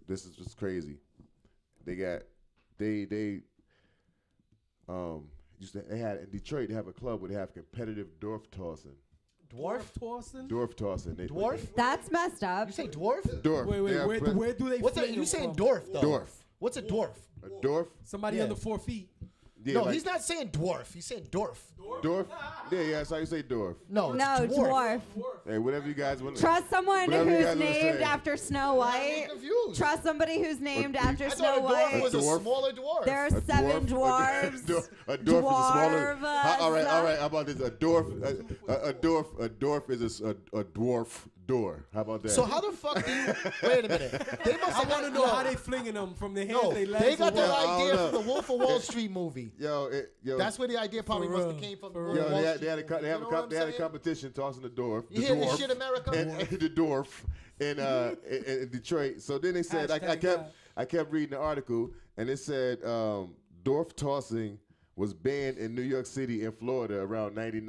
This is just crazy. They had in Detroit. They have a club where they have competitive dwarf tossing. Dwarf? tossing? Dwarf tossing. Dwarf? That's messed up. You say dwarf? Dwarf. Wait, They have where do they? What's that? fling You them saying from? dwarf though? Dwarf. What's a dwarf? A dwarf? Somebody Yeah. under 4 feet. Yeah, No, like he's not saying dwarf. He's saying dwarf. Dwarf? Yeah, that's how you say dwarf. No, it's No, dwarf. dwarf. Hey, whatever you guys want. Trust someone Whatever you who's guys wanna named say. after Snow White. Confused. Trust somebody who's named after I Snow thought a dwarf White. was a dwarf? smaller dwarf. There are A 7 dwarf? dwarves. A dwarf is a smaller. Dwarves. All right. How about this? A dwarf. A dwarf is a dwarf door. How about that? So how the fuck do you? Wait a minute. They must I have want to know how they flinging them from their hands. No, they they got that I don't idea know. from the Wolf of Wall Street movie. yo, That's where the idea probably For must real, have came from. for The Wolf real. of Yo, Wall they had Street a movie. You know what I'm they had a saying? competition tossing the dwarf. You the hear dwarf, this shit, America? and the dwarf in Detroit. So then they said Hashtag I kept reading the article and it said dwarf tossing was banned in New York City and Florida around 90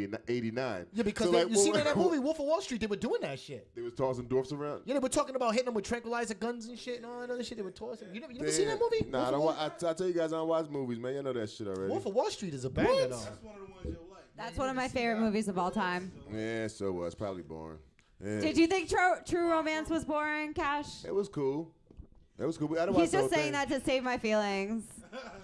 and 89. Yeah, because So, they, like, you seen in that movie, Wolf of Wall Street, they were doing that shit. They was tossing dwarfs around. Yeah, they were talking about hitting them with tranquilizer guns and shit and all that other shit. They were tossing. You never seen that Damn. movie? Nah, I Wolf of don't. Wall- I tell you guys, I don't watch movies, man. You know that shit already. Wolf of Wall Street is a banger, though. That's one of my favorite movies of all time. Yeah, so was probably boring. Yeah. Did you think True Romance was boring, Cash? It was cool. It was cool. I don't watch He's the whole just saying thing. that to save my feelings.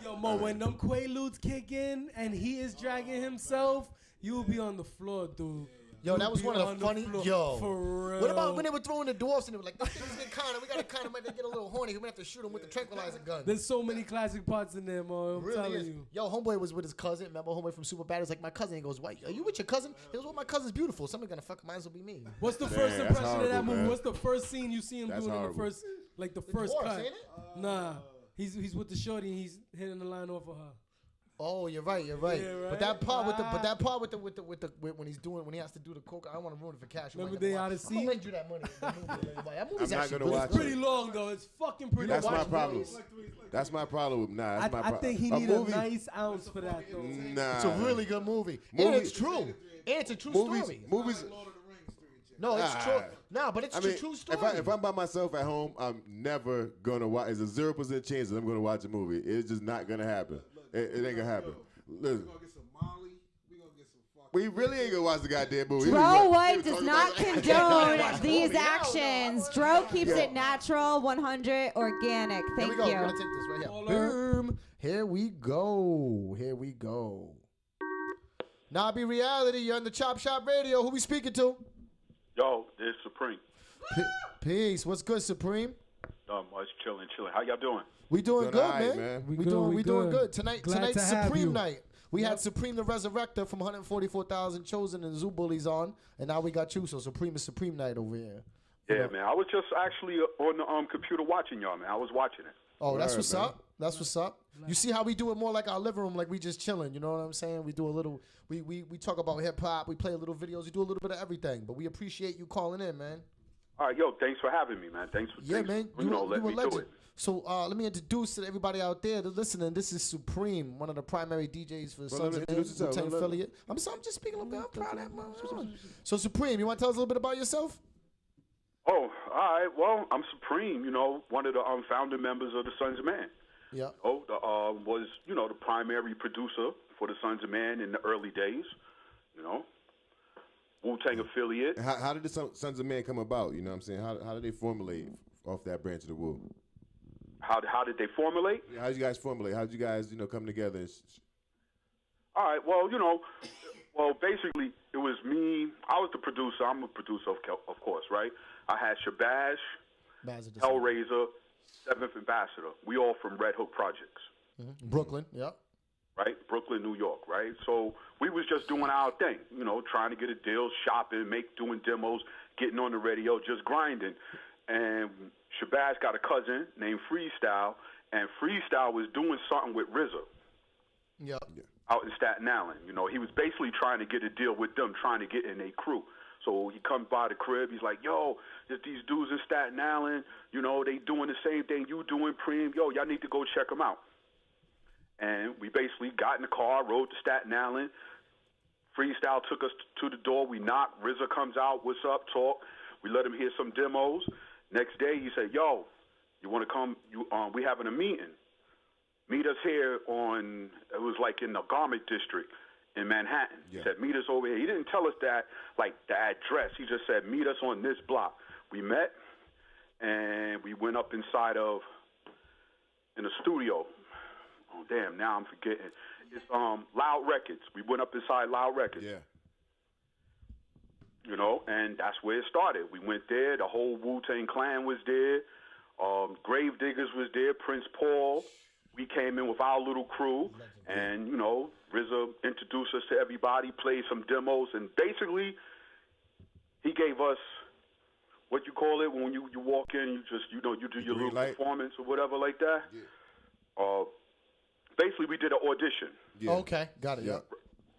Yo, Mo, when them Quaaludes kick in and he is dragging himself, you will be on the floor, dude. Yo, that was Be one on of the the funny. floor. Yo, For real. what about when they were throwing the dwarfs and they were like, "This thing's getting kind of. We gotta kind of might get a little horny. We might have to shoot him with the tranquilizer gun." There's so many classic parts in there, Mo. I'm Really telling is. you. Yo, homeboy was with his cousin. Remember, homeboy from Super Bad? He was like, my cousin. He goes, "Why? Are you with your cousin?" He goes, "Well, my cousin's beautiful. Somebody's gonna fuck. Might as well be me." What's the Damn, first that's impression of that horrible, movie? man. What's the first scene you see him That's doing in horrible. the first, like the first dwarfs, cut? ain't it? Nah, he's with the shorty and he's hitting the line off of her. Oh, you're right. You're right. Yeah, But that part with the, right. when he's doing when he has to do the coke, I don't want to ruin it for Cash. Remember They Oughta I'm See? gonna lend you that money. The movie, that movie's I'm not actually gonna good. watch It's pretty long though. It's fucking pretty. That's long. my problem. That's my problem with That's my I problem. think he A need movie- a nice ounce for that though. Nah. It's a really good movie. And Movie- it's true. And it's a true movies. story. Movies. No, it's Ah. true. Nah, but it's I a mean, true story. if I'm by myself at home, I'm never gonna watch. It's a 0% chance that I'm gonna watch a movie. It's just not gonna happen. It ain't gonna happen. Listen. We really ain't gonna watch the goddamn movie. Dro White does not condone these actions. Dro keeps it natural, 100 organic. Here Thank we go. We're you. gonna take this right here. Boom. Here we go. Here we go. Nobby Reality, you're on the Chop Shop Radio. Who we speaking to? Yo, this is Supreme. Peace. What's good, Supreme? Not much, chilling. How y'all doing? We doing Doing good, all right, man. man. We We doing good. good. Tonight's Glad to have Supreme you. night. We had Supreme the Resurrector from 144,000 Chosen and Zoo Bullies on, and now we got you. So Supreme is Supreme night over here. Yeah, man. I was just actually on the computer watching y'all, man. I was watching it. Oh, that's Word, what's man. up. That's what's up. You see how we do it more like our living room, like we just chilling. You know what I'm saying? We do a little. We talk about hip hop. We play a little videos. We do a little bit of everything. But we appreciate you calling in, man. All right, yo, thanks for having me, man. Thanks for man. let me do it. So let me introduce to everybody out there that's listening. This is Supreme, one of the primary DJs for the Sunz affiliate. I'm just speaking a little bit. I'm proud of that, man. So Supreme, you want to tell us a little bit about yourself? Oh, all right. Well, I'm Supreme. One of the founding members of the Sunz of Man. Yeah. Was the primary producer for the Sunz of Man in the early days. Wu-Tang affiliate. How did the Sunz of Man come about? You know what I'm saying? How did they formulate off that branch of the Wu? How did they formulate? How did you guys formulate? How did you guys come together? All right. Well, basically it was me. I was the producer. I'm a producer, of course, right? I had Shabazz, Hellraiser, Seventh Ambassador. We all from Red Hook Projects. Mm-hmm. Brooklyn, yep. Right? Brooklyn, New York, right? So we was just doing our thing, trying to get a deal, shopping, doing demos, getting on the radio, just grinding. And Shabazz got a cousin named Freestyle, and Freestyle was doing something with RZA. Yep. Out in Staten Island. He was basically trying to get a deal with them, trying to get in a crew. So he comes by the crib. He's like, yo, there's these dudes in Staten Island. They doing the same thing you doing, Preem. Yo, y'all need to go check them out. And we basically got in the car, rode to Staten Island. Freestyle took us to the door. We knocked. RZA comes out. What's up? Talk. We let him hear some demos. Next day, he said, yo, you want to come? We having a meeting. Meet us here it was like in the Garment District in Manhattan. Yeah. He said, meet us over here. He didn't tell us that, like the address. He just said, meet us on this block. We met, and we went up in the studio. Oh, damn, now I'm forgetting. It's Loud Records. We went up inside Loud Records. Yeah. And that's where it started. We went there. The whole Wu-Tang Clan was there. Grave Diggers was there. Prince Paul. We came in with our little crew. And, RZA introduced us to everybody, played some demos. And basically, he gave us, what you call it, when you walk in, you do your little performance or whatever like that. Yeah. Basically, we did an audition. Yeah. Okay, got it. Yeah.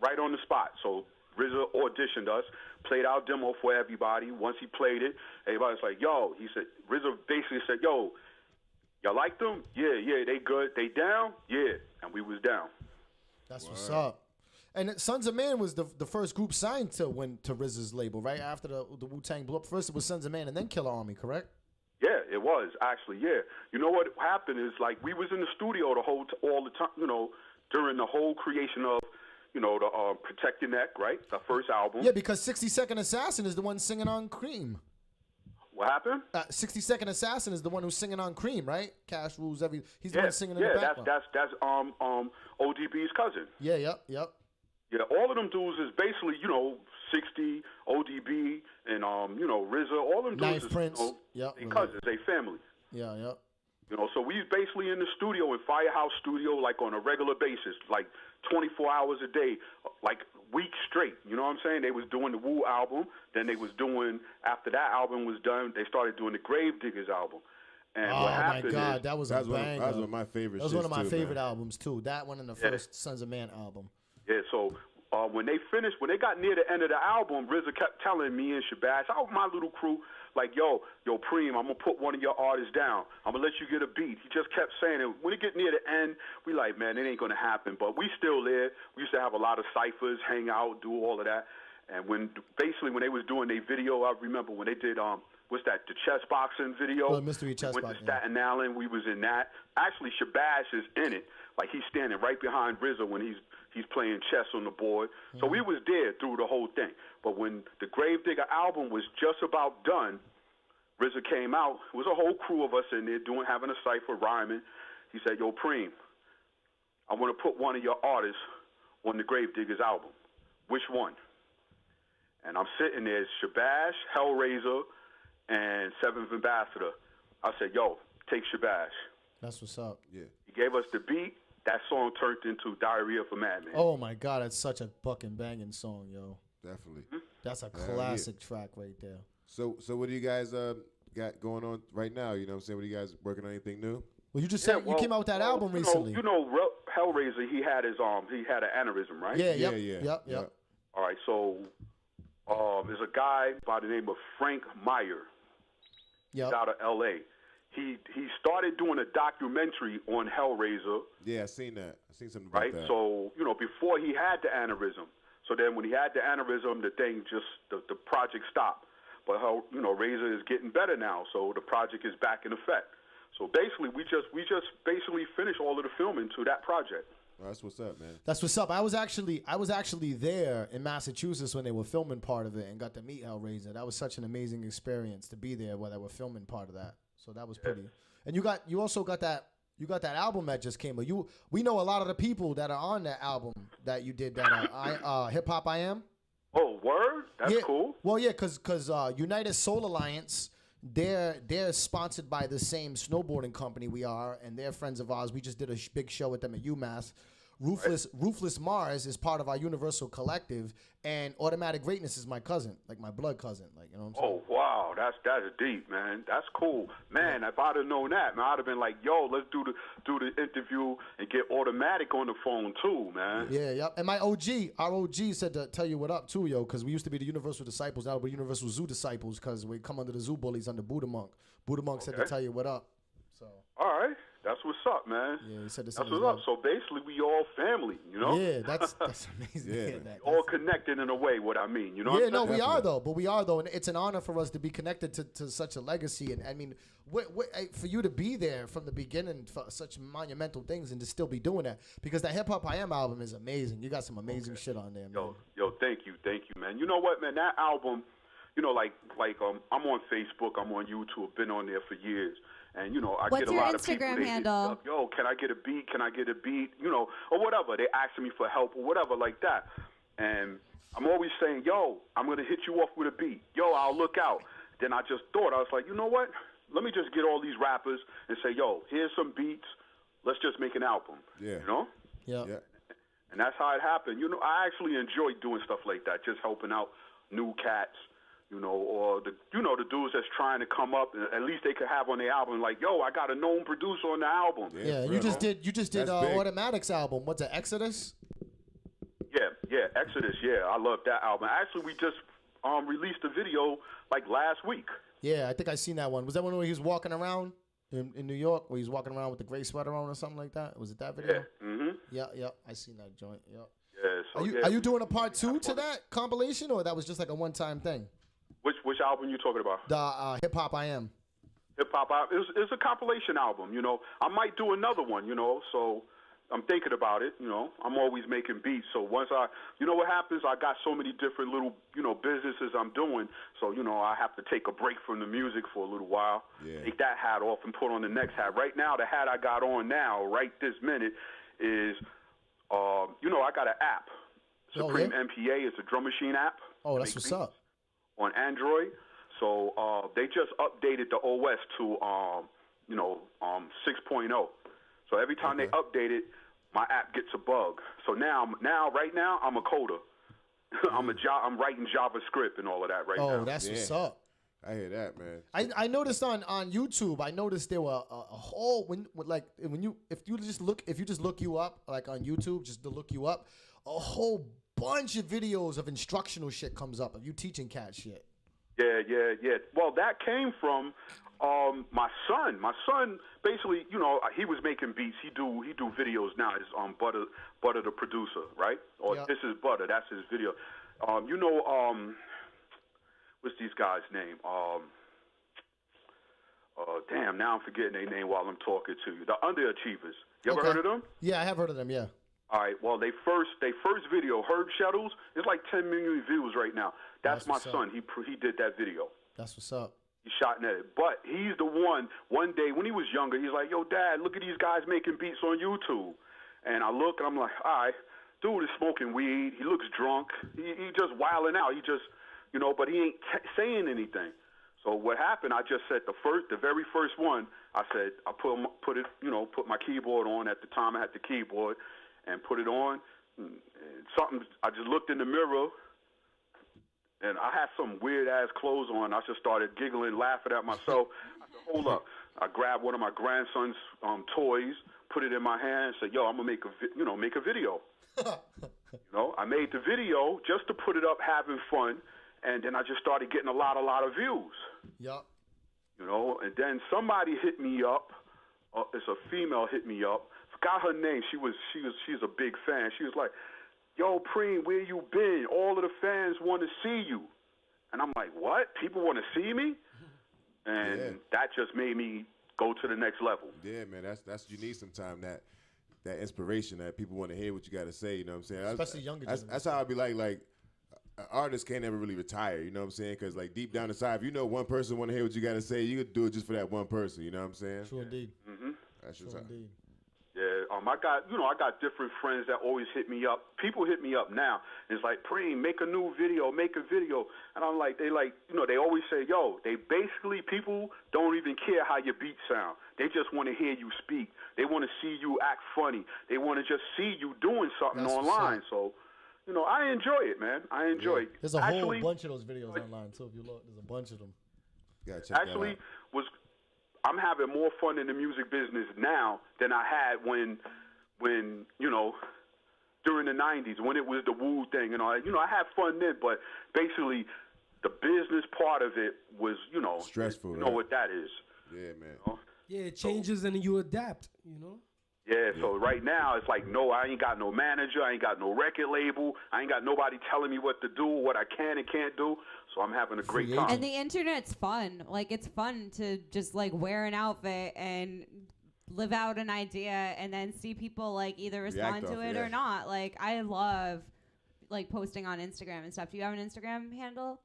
Right on the spot. So RZA auditioned us, played our demo for everybody. Once he played it, everybody's like, yo, RZA basically said, yo, y'all like them? Yeah, they good. They down? Yeah. And we was down. That's what's up. And Sunz of Man was the first group signed to RZA's label, right? After the Wu-Tang blew up. First it was Sunz of Man and then Killer Army, correct? Yeah, it was actually. Yeah, you know what happened is we was in the studio all the time. During the whole creation of the Protect Your Neck, right? The first album. Yeah, because 60 Second Assassin is the one singing on Cream. What happened? 60 Second Assassin is the one who's singing on Cream, right? Cash Rules Every. He's the one singing in the background. That's ODB's cousin. Yeah, yep. Yeah, all of them dudes is basically 60, ODB, and RZA. All them dudes Knife is Prince. They cousins, they family. Yeah, yep. So we basically in the studio, in Firehouse Studio, like on a regular basis, like 24 hours a day, like weeks straight. You know what I'm saying? They was doing the Wu album. Then they was doing, after that album was done, they started doing the Grave Diggers album. And what happened my God, that was a banger. That was one of my favorites. That was one of my favorite albums, too. That one and the first Sunz of Man album. Yeah, so when they got near the end of the album, RZA kept telling me and Shabazz, my little crew, like, yo, Preem, I'm going to put one of your artists down. I'm going to let you get a beat. He just kept saying it. When it get near the end, we like, man, it ain't going to happen. But we still there. We used to have a lot of ciphers, hang out, do all of that. And when they was doing their video, I remember when they did, what's that, the chess boxing video? Mystery chess boxing. We went to Staten Island. We was in that. Actually, Shabazz is in it. Like, he's standing right behind RZA when he's playing chess on the board. So we was there through the whole thing. But when the Gravedigger album was just about done, RZA came out. It was a whole crew of us in there having a cipher, rhyming. He said, yo, Preem, I want to put one of your artists on the Gravediggers album. Which one? And I'm sitting there, Shabazz, Hellraiser, and Seventh Ambassador. I said, yo, take Shabazz. That's what's up. Yeah. He gave us the beat. That song turned into Diarrhea of a Madman. Oh, my God. That's such a fucking banging song, yo. Definitely. That's a classic track right there. So what do you guys got going on right now? You know what I'm saying? What are you guys working on anything new? Well, you just said you came out with that album recently. Hellraiser, he had an aneurysm, right? Yeah. All right, so there's a guy by the name of Frank Meyer. Yep. He's out of L.A. He started doing a documentary on Hellraiser. Yeah, I seen that. I seen something about right? that. So, before he had the aneurysm. So then when he had the aneurysm, the thing just, the project stopped. But Razor is getting better now, so the project is back in effect. So basically, we just basically finished all of the filming to that project. Oh, that's what's up, man. That's what's up. I was actually there in Massachusetts when they were filming part of it and got to meet Hellraiser. That was such an amazing experience to be there while they were filming part of that. So that was pretty. And you also got that album that just came out. We know a lot of the people that are on that album that you did that Hip Hop I Am. Oh, word? That's cool. Well, yeah, because United Soul Alliance, they're sponsored by the same snowboarding company we are, and they're friends of ours. We just did a big show with them at UMass. Ruthless Mars is part of our Universal Collective, and Automatic Greatness is my cousin, like my blood cousin. Like, you know what I'm saying? Oh, wow. That's deep, man. That's cool. Man, if I'd have known that, man, I'd have been like, yo, let's do the interview and get Automatic on the phone too, man. Yeah, yep. And our OG said to tell you what up too, yo, because we used to be the Universal Disciples, now we're Universal Zoo Disciples, because we come under the Zoo Bullies under Buddha Monk. Buddha Monk said to tell you what up. So. All right. That's what's up, man. Yeah, he said that's what's up. So basically, we all family, you know? Yeah, that's amazing. Yeah, all connected in a way, what I mean, you know? Yeah, no, we are though, and it's an honor for us to be connected to such a legacy. And I mean, for you to be there from the beginning for such monumental things and to still be doing that, because that Hip Hop I Am album is amazing. You got some amazing shit on there, man. Yo, thank you, man. You know what, man? That album, I'm on Facebook, I'm on YouTube, been on there for years. And, I What's get a your lot Instagram of people. handle? Yo, can I get a beat? Can I get a beat? Or whatever. They asking me for help or whatever like that. And I'm always saying, yo, I'm going to hit you off with a beat. Yo, I'll look out. Then I just thought, I was like, you know what? Let me just get all these rappers and say, yo, here's some beats. Let's just make an album. Yeah. You know? Yeah. And that's how it happened. I actually enjoy doing stuff like that, just helping out new cats. Or the dudes that's trying to come up, at least they could have on their album like, yo, I got a known producer on the album. Yeah, you just did Automatic's album. What's it, Exodus? Yeah, Exodus. Yeah, I love that album. Actually, we just released a video like last week. Yeah, I think I seen that one. Was that one where he was walking around in New York, where he's walking around with the gray sweater on or something like that? Was it that video? Yeah. Mm-hmm. Yeah, I seen that joint. Yeah. Yeah. So, are you doing a part 2 to that compilation, or that was just like a one-time thing? Which album you talking about? The Hip Hop I Am. Hip Hop I Am. It's a compilation album, I might do another one, so I'm thinking about it, I'm always making beats. So once what happens, I got so many different little, businesses I'm doing. So, I have to take a break from the music for a little while, take that hat off and put on the next hat. Right now, the hat I got on now, right this minute, is, I got an app. Supreme MPA is a drum machine app. Oh, that's what's up. On Android, so they just updated the OS to 6.0. So every time they update it, my app gets a bug. So right now, I'm a coder. I'm writing JavaScript and all of that now. Oh, that's what's up. I hear that, man. I noticed on YouTube. I noticed there were a whole if you just look you up like on YouTube, just to look you up, a whole bunch of videos of instructional shit comes up of you teaching cat shit. Yeah. Well, that came from my son. My son basically, he was making beats. He do videos now. It's Butter the producer, right? Or This is Butter. That's his video. What's these guys' name? Damn, now I'm forgetting their name while I'm talking to you. The Underachievers. You ever heard of them? Yeah, I have heard of them. Yeah. All right. Well, they first video, Herb Shettles, it's like 10 million views right now. That's my son. He did that video. That's what's up. He shot at it. But he's the one day when he was younger, he's like, yo, Dad, look at these guys making beats on YouTube. And I look and I'm like, all right, dude is smoking weed. He looks drunk. He just wilding out. He just, but he ain't saying anything. So what happened, I just said the very first one, I said, I put my keyboard on. At the time I had the keyboard. And put it on, and I just looked in the mirror, and I had some weird-ass clothes on. I just started giggling, laughing at myself. I said, hold up. I grabbed one of my grandson's toys, put it in my hand, and said, yo, I'm going to make a video. I made the video just to put it up, having fun, and then I just started getting a lot of views. Yep. you know. And then somebody hit me up. It's a female hit me up. Forgot her name. She's a big fan. She was like, "Yo, Preem, where you been? All of the fans want to see you." And I'm like, "What? People want to see me?" And that just made me go to the next level. Yeah, man, that's you need sometime that inspiration that people want to hear what you got to say. You know what I'm saying? Especially younger generation. That's how I be like an artist can't ever really retire. You know what I'm saying? Because like deep down inside, if you know one person want to hear what you got to say, you could do it just for that one person. You know what I'm saying? True indeed. Mm-hmm. That's just True indeed. Yeah, I got different friends that always hit me up. People hit me up now. And it's like, Preem, make a new video, make a video. And I'm like, they always say, yo, people don't even care how your beats sound. They just want to hear you speak. They want to see you act funny. They want to just see you doing something online. So, I enjoy it, man. I enjoy it. There's a whole bunch of those videos online, too, if you look. There's a bunch of them. Yeah, check that out. I'm having more fun in the music business now than I had when during the 90s when it was the Wu thing and all that. I had fun then, but basically the business part of it was, stressful. You know what that is. Yeah, man. Yeah, it changes and you adapt, Yeah, so right now it's like, no, I ain't got no manager, I ain't got no record label, I ain't got nobody telling me what to do, what I can and can't do, so I'm having a great time. And the internet's fun. Like, it's fun to just, like, wear an outfit and live out an idea and then see people, like, either respond to it or not. Like, I love, like, posting on Instagram and stuff. Do you have an Instagram handle?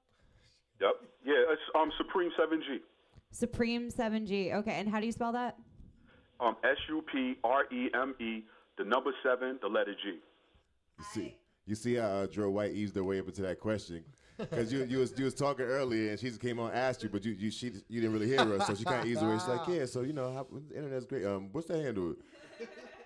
Yep. Yeah, it's Supreme 7G. Supreme 7G. Okay, and how do you spell that? SUPREME, the number 7, the letter G. You see how Dro White eased their way up into that question, because you was talking earlier and she came on and asked you, but you didn't really hear her, so she kind of eased her way. She's like, yeah, so the internet's great. What's that handle?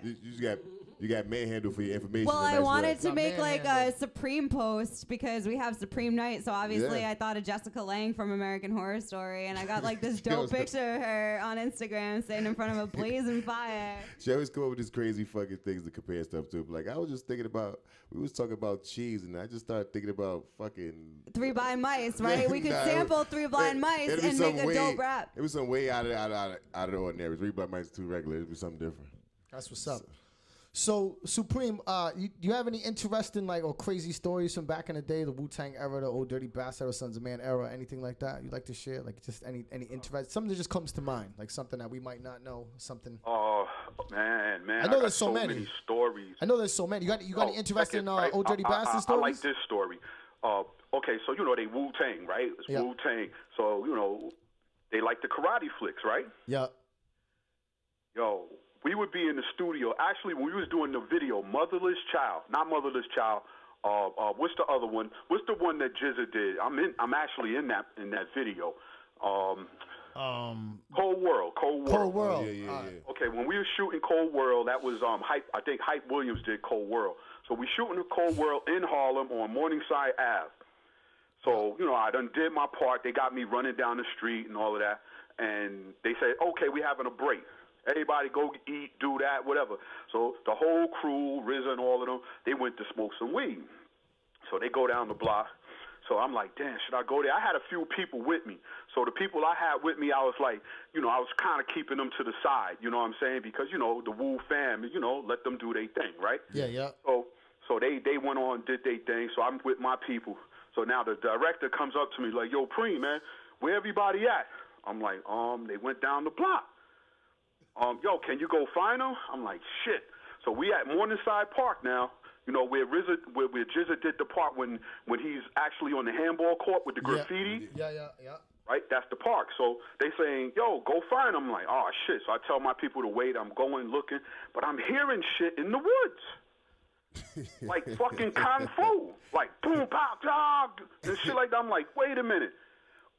You got manhandle for your information. Well, I wanted to make like a Supreme post because we have Supreme Night, so obviously I thought of Jessica Lange from American Horror Story, and I got like this dope picture of her on Instagram sitting in front of a blazing fire. She always come up with these crazy fucking things to compare stuff to. Like, I was just thinking about, we was talking about cheese, and I just started thinking about fucking 3 Blind Mice, right? We could sample 3 Blind Mice and make a dope rap. It was some way out of the ordinary. 3 Blind Mice is too regular. It'd be something different. That's what's up. So, Supreme, do you have any interesting or crazy stories from back in the day, the Wu-Tang era, the Old Dirty Bastard or Sons of Man era, anything like that you'd like to share? Like, just any interest, something that just comes to mind, like something that we might not know, something. Oh, man. I know there's so many stories. I know there's so many. You got any interesting Old Dirty Bastard stories? I like this story. Okay, so, they Wu-Tang, right? It's Wu-Tang. So, they like the karate flicks, right? Yeah. Yo, we would be in the studio. Actually, when we was doing the video, Motherless Child, not Motherless Child. What's the other one? What's the one that Jizza did? I'm actually in that video. Cold World. Cold World. Yeah. Okay, when we were shooting Cold World, that was Hype. I think Hype Williams did Cold World. So we shooting the Cold World in Harlem on Morningside Ave. So I done did my part. They got me running down the street and all of that, and they said, okay, we having a break. Everybody go eat, do that, whatever. So the whole crew, RZA and all of them, they went to smoke some weed. So they go down the block. So I'm like, damn, should I go there? I had a few people with me. So the people I had with me, I was like, I was kind of keeping them to the side, you know what I'm saying? Because, the Wu fam, let them do their thing, right? Yeah. So they went on, did their thing. So I'm with my people. So now the director comes up to me like, yo, Preem, man, where everybody at? I'm like, they went down the block. Yo, can you go find them? I'm like, shit. So we at Morningside Park now, where Jizza did the part when he's actually on the handball court with the graffiti. Yeah. Right? That's the park. So they saying, yo, go find them. I'm like, oh, shit. So I tell my people to wait. I'm going, looking. But I'm hearing shit in the woods. Like fucking Kung Fu. Like, boom, pop, dog, and shit like that. I'm like, wait a minute.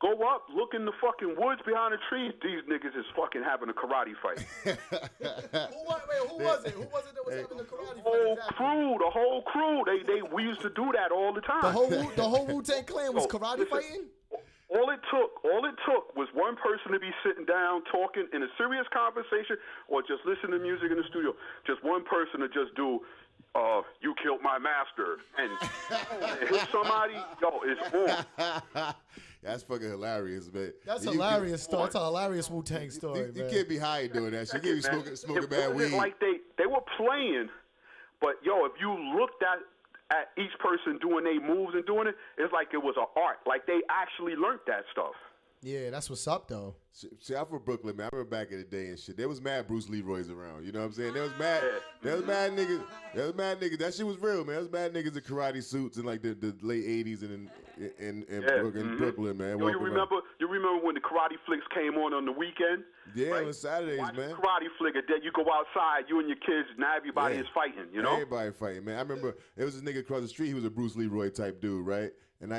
Go up, look in the fucking woods behind the trees. These niggas is fucking having a karate fight. Who was it? Who was it that was having a karate fight? The whole crew. We used to do that all the time. The whole Wu-Tang Clan was karate fighting? All it took was one person to be sitting down talking in a serious conversation or just listen to music in the studio. Just one person to just do, you killed my master. And hit somebody, yo, it's on. That's fucking hilarious, man. That's You hilarious story. That's a hilarious Wu-Tang story, You man. can't be high doing that shit. You can't be smoking bad weed. Like they were playing, but yo, if you looked at each person doing their moves and doing it, it's like it was an art. Like they actually learned that stuff. Yeah, that's what's up, though. See, I'm from Brooklyn, man. I remember back in the day and shit. There was mad Bruce Leroy's around. You know what I'm saying? There was mad niggas. That shit was real, man. There was mad niggas in karate suits in like the late '80s and in Brooklyn, man. Yo, you remember when the karate flicks came on the weekend? Yeah, right? it was Saturdays, Watch man. The karate flick, and then you go outside, you and your kids, now everybody is fighting. You know, everybody fighting, man. I remember there was this nigga across the street. He was a Bruce Leroy type dude, right? And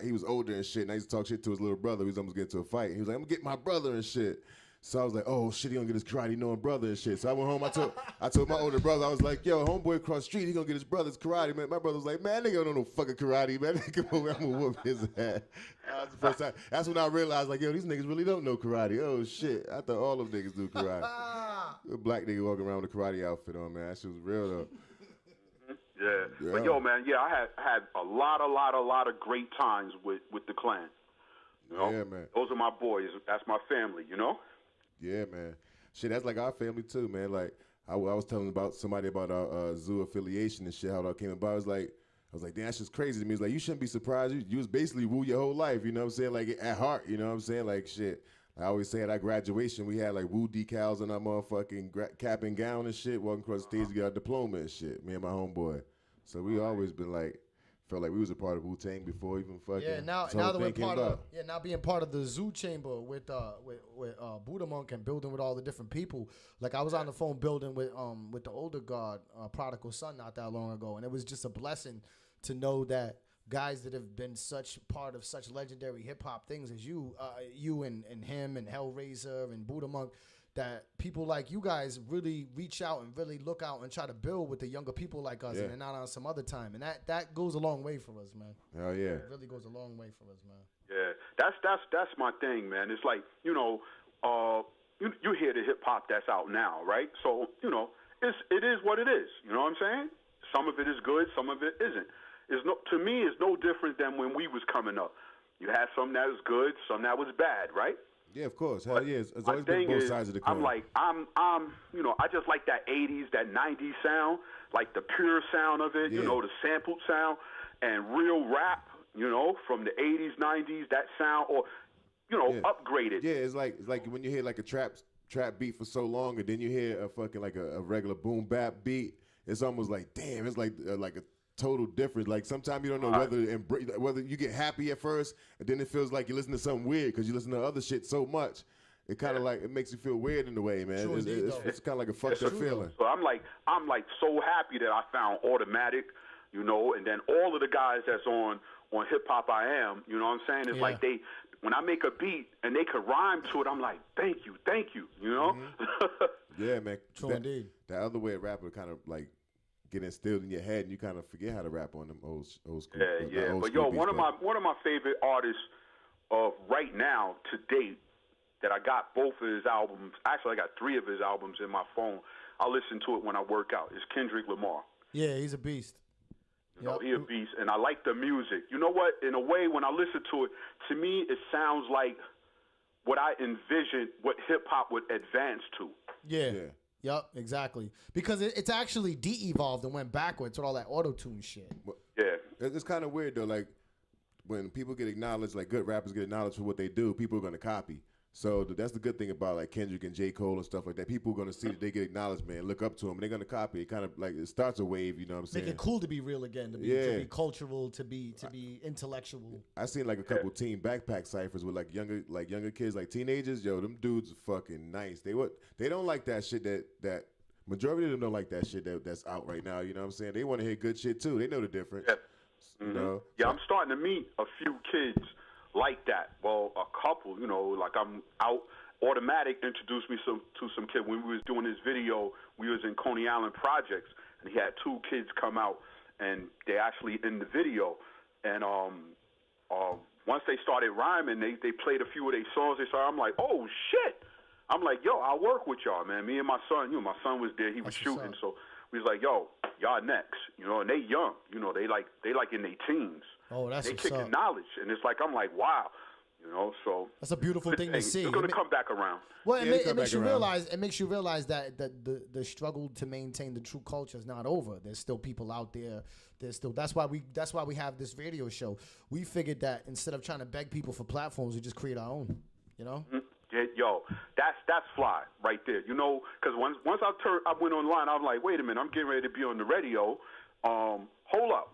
he was older and shit, and I used to talk shit to his little brother. He was almost getting into a fight. He was like, I'm gonna get my brother and shit. So I was like, oh shit, he gonna get his karate knowing brother and shit. So I went home, I told my older brother, I was like, yo, homeboy across the street, he gonna get his brother's karate, man. My brother was like, man, nigga don't know no fucking karate, man. Come over, I'm gonna whoop his ass. That's the first time. That's when I realized, like, yo, these niggas really don't know karate. Oh shit, I thought all them niggas do karate. A black nigga walking around with a karate outfit on, man. That shit was real though. Yeah. But yo, man, I had a lot of great times with the clan. You know? Yeah, man. Those are my boys. That's my family. You know. Yeah, man. Shit, that's like our family too, man. Like I was telling somebody about our zoo affiliation and shit, how that came about. I was like, damn, that's just crazy to me. It's like you shouldn't be surprised. You was basically Wu your whole life. You know what I'm saying? Like at heart. You know what I'm saying? Like shit. I always say at our graduation, we had like Wu decals on our motherfucking cap and gown and shit, walking across the stage to get our diploma and shit, me and my homeboy. So we always been like, felt like we was a part of Wu-Tang before even fucking. Yeah, now that we're part of, now being part of the zoo chamber with Buddha Monk and building with all the different people. Like I was on the phone building with the older god, Prodigal Son, not that long ago, and it was just a blessing to know that guys that have been such part of such legendary hip hop things as you and him and Hellraiser and Buddha Monk, that people like you guys really reach out and really look out and try to build with the younger people like us, and they're not on some other time, and that goes a long way for us, man. Hell yeah, it really goes a long way for us, man. Yeah, that's my thing, man. It's like you hear the hip hop that's out now, right? So it is what it is. You know what I'm saying? Some of it is good, some of it isn't. To me, it's no different than when we was coming up. You had some that was good, some that was bad, right? Yeah, of course. Hell yeah. It's always been both sides of the coin. I just like that 80s, that 90s sound, like the pure sound of it, the sampled sound, and real rap, from the 80s, 90s, that sound, or, upgraded. Yeah, it's like when you hear like a trap beat for so long, and then you hear a fucking like a regular boom bap beat, it's almost like, damn, it's like a total difference. Like sometimes you don't know whether you get happy at first, and then it feels like you listen to something weird because you listen to other shit so much. It kind of like it makes you feel weird in a way, man. It's kind of like a fucked up feeling. So I'm like so happy that I found Automatic, and then all of the guys that's on Hip Hop I Am, you know what I'm saying? It's like when I make a beat and they could rhyme to it, I'm like, thank you, you know? Mm-hmm. Yeah, man. True indeed. That other way a rapper kind of like get instilled in your head, and you kind of forget how to rap on them old school. Yeah. But yo, one of my favorite artists of right now to date that I got both of his albums. Actually, I got 3 of his albums in my phone. I listen to it when I work out. It's Kendrick Lamar. Yeah, he's a beast. He a beast, and I like the music. You know what? In a way, when I listen to it, to me, it sounds like what I envisioned what hip hop would advance to. Yeah. Yep, exactly. Because it's actually de-evolved and went backwards with all that auto-tune shit. Yeah. It's kind of weird, though. Like, when people get acknowledged, like good rappers get acknowledged for what they do, people are going to copy. So that's the good thing about, like, Kendrick and J. Cole and stuff like that. People are going to see that they get acknowledged, man, look up to them, and they're going to copy. It kind of, like, it starts a wave, you know what I'm saying? Make it cool to be real again, to be cultural, to be intellectual. I seen, like, a couple Team Backpack ciphers with, like, younger kids, like teenagers. Yo, them dudes are fucking nice. They don't like that shit that majority of them don't like that shit that's out right now, you know what I'm saying? They want to hear good shit, too. They know the difference. Yeah. Mm-hmm. You know? Yeah, I'm starting to meet a few kids like that. Well, a couple, like I'm out. Automatic introduced me to some kid when we was doing this video. We was in Coney Island Projects, and he had 2 kids come out, and they actually in the video. And once they started rhyming, they played a few of their songs. I'm like, oh shit! I'm like, yo, I'll work with y'all, man. Me and my son, my son was there. He was shooting, so we was like, yo, y'all next, and they young, they like in their teens. Oh, that's they kicking knowledge, and it's like I'm like, wow, You know, so that's a beautiful thing to see. It's going to come back around. Well, it makes you realize. It makes you realize that the struggle to maintain the true culture is not over. There's still people out there. That's why we have this radio show. We figured that instead of trying to beg people for platforms, we just create our own. You know. Mm-hmm. Yeah, yo, that's fly right there. You know, because once I went online, I was like, wait a minute, I'm getting ready to be on the radio. Hold up.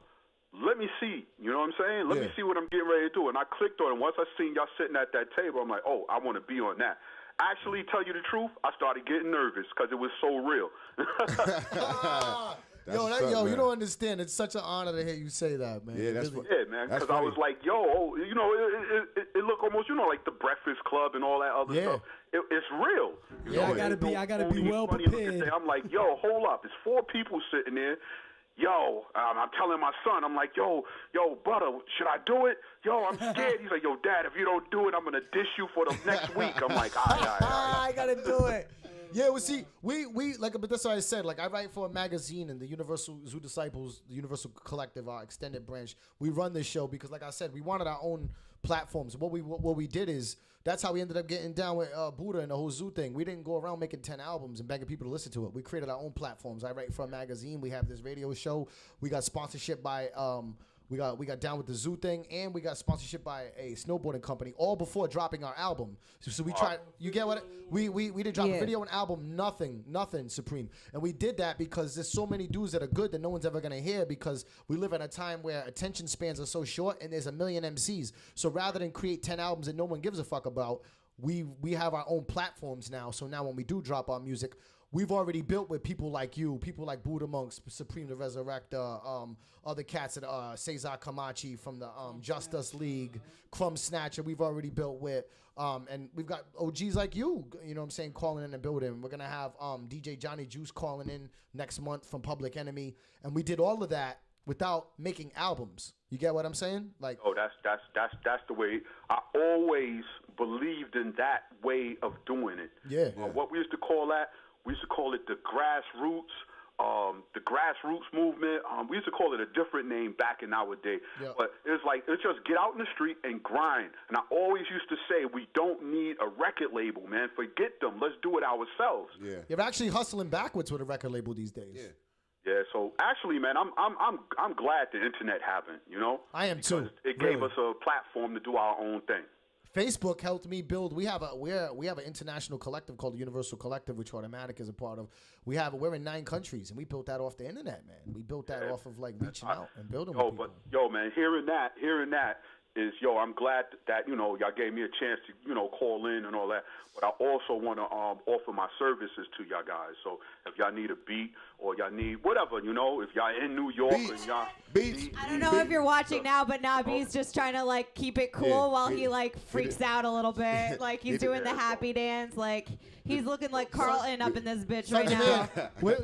Let me see. You know what I'm saying? Let me see what I'm getting ready to do. And I clicked on it. Once I seen y'all sitting at that table, I'm like, oh, I want to be on that. Actually, tell you the truth, I started getting nervous because it was so real. You don't understand. It's such an honor to hear you say that, man. Yeah, man. Because I was like, yo, you know, it looked almost, you know, like the Breakfast Club and all that other stuff. It's real. You know, I gotta be well prepared. I'm like, yo, hold up. There's 4 people sitting there. Yo, I'm telling my son, I'm like, yo, brother, should I do it? Yo, I'm scared. He's like, yo, Dad, if you don't do it, I'm going to dish you for the next week. I'm like, all right. I got to do it. Yeah, well, see, we like, but that's what I said. Like, I write for a magazine in the Universal Zoo Disciples, the Universal Collective, our extended branch. We run this show because, like I said, we wanted our own platforms. What we did is that's how we ended up getting down with Buddha and the whole zoo thing. We didn't go around making 10 albums and begging people to listen to it. We created our own platforms. I write for a magazine. We have this radio show. We got sponsorship by we got down with the zoo thing, and we got sponsorship by a snowboarding company, all before dropping our album. So we tried. You get what? We didn't drop a video, an album, nothing, Supreme. And we did that because there's so many dudes that are good that no one's ever gonna hear because we live in a time where attention spans are so short and there's a million MCs. So rather than create 10 albums that no one gives a fuck about, we have our own platforms now. So now when we do drop our music, we've already built with people like you, people like Buddha Monks, Supreme the Resurrector, other cats at Cesar Camachi from the Justice League, Crumb Snatcher. We've already built with, and we've got OGs like you know what I'm saying, calling in the building. We're gonna have DJ Johnny Juice calling in next month from Public Enemy, and we did all of that without making albums. You get what I'm saying? Like, oh, that's the way. I always believed in that way of doing it. Yeah. What we used to call that. We used to call it the grassroots movement. We used to call it a different name back in our day. Yeah. But it's like, it's just get out in the street and grind. And I always used to say, we don't need a record label, man. Forget them. Let's do it ourselves. Yeah. You're actually hustling backwards with a record label these days. Yeah. Yeah, so actually, man, I'm glad the internet happened, you know? I am too. It gave us a platform to do our own thing. Facebook helped me build. We have an international collective called the Universal Collective, which Automatic is a part of. We're in 9 countries, and we built that off the internet, man. We built that off of like reaching out and building. With people. But man, hearing that is, I'm glad that y'all gave me a chance to call in and all that. But I also want to offer my services to y'all guys. So if y'all need a beat or y'all need whatever, if y'all in New York and y'all beats. I don't know if you're watching now, but Nabi's just trying to like keep it cool while he like freaks out a little bit, like he's doing the happy dance, like he's looking like Carlton up in this bitch right now.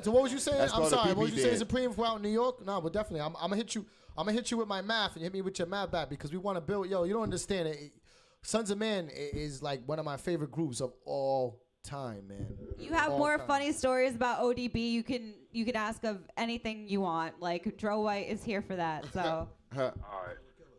So what was you saying? I'm sorry. What was you saying, Supreme? If we're out in New York, no, but definitely, I'm gonna hit you. I'm gonna hit you with my math and hit me with your math back because we want to build. Yo, you don't understand it. Sons of Man is like one of my favorite groups of all time, man. You have more funny stories about ODB. You can ask of anything you want. Like Dro White is here for that. So. All right.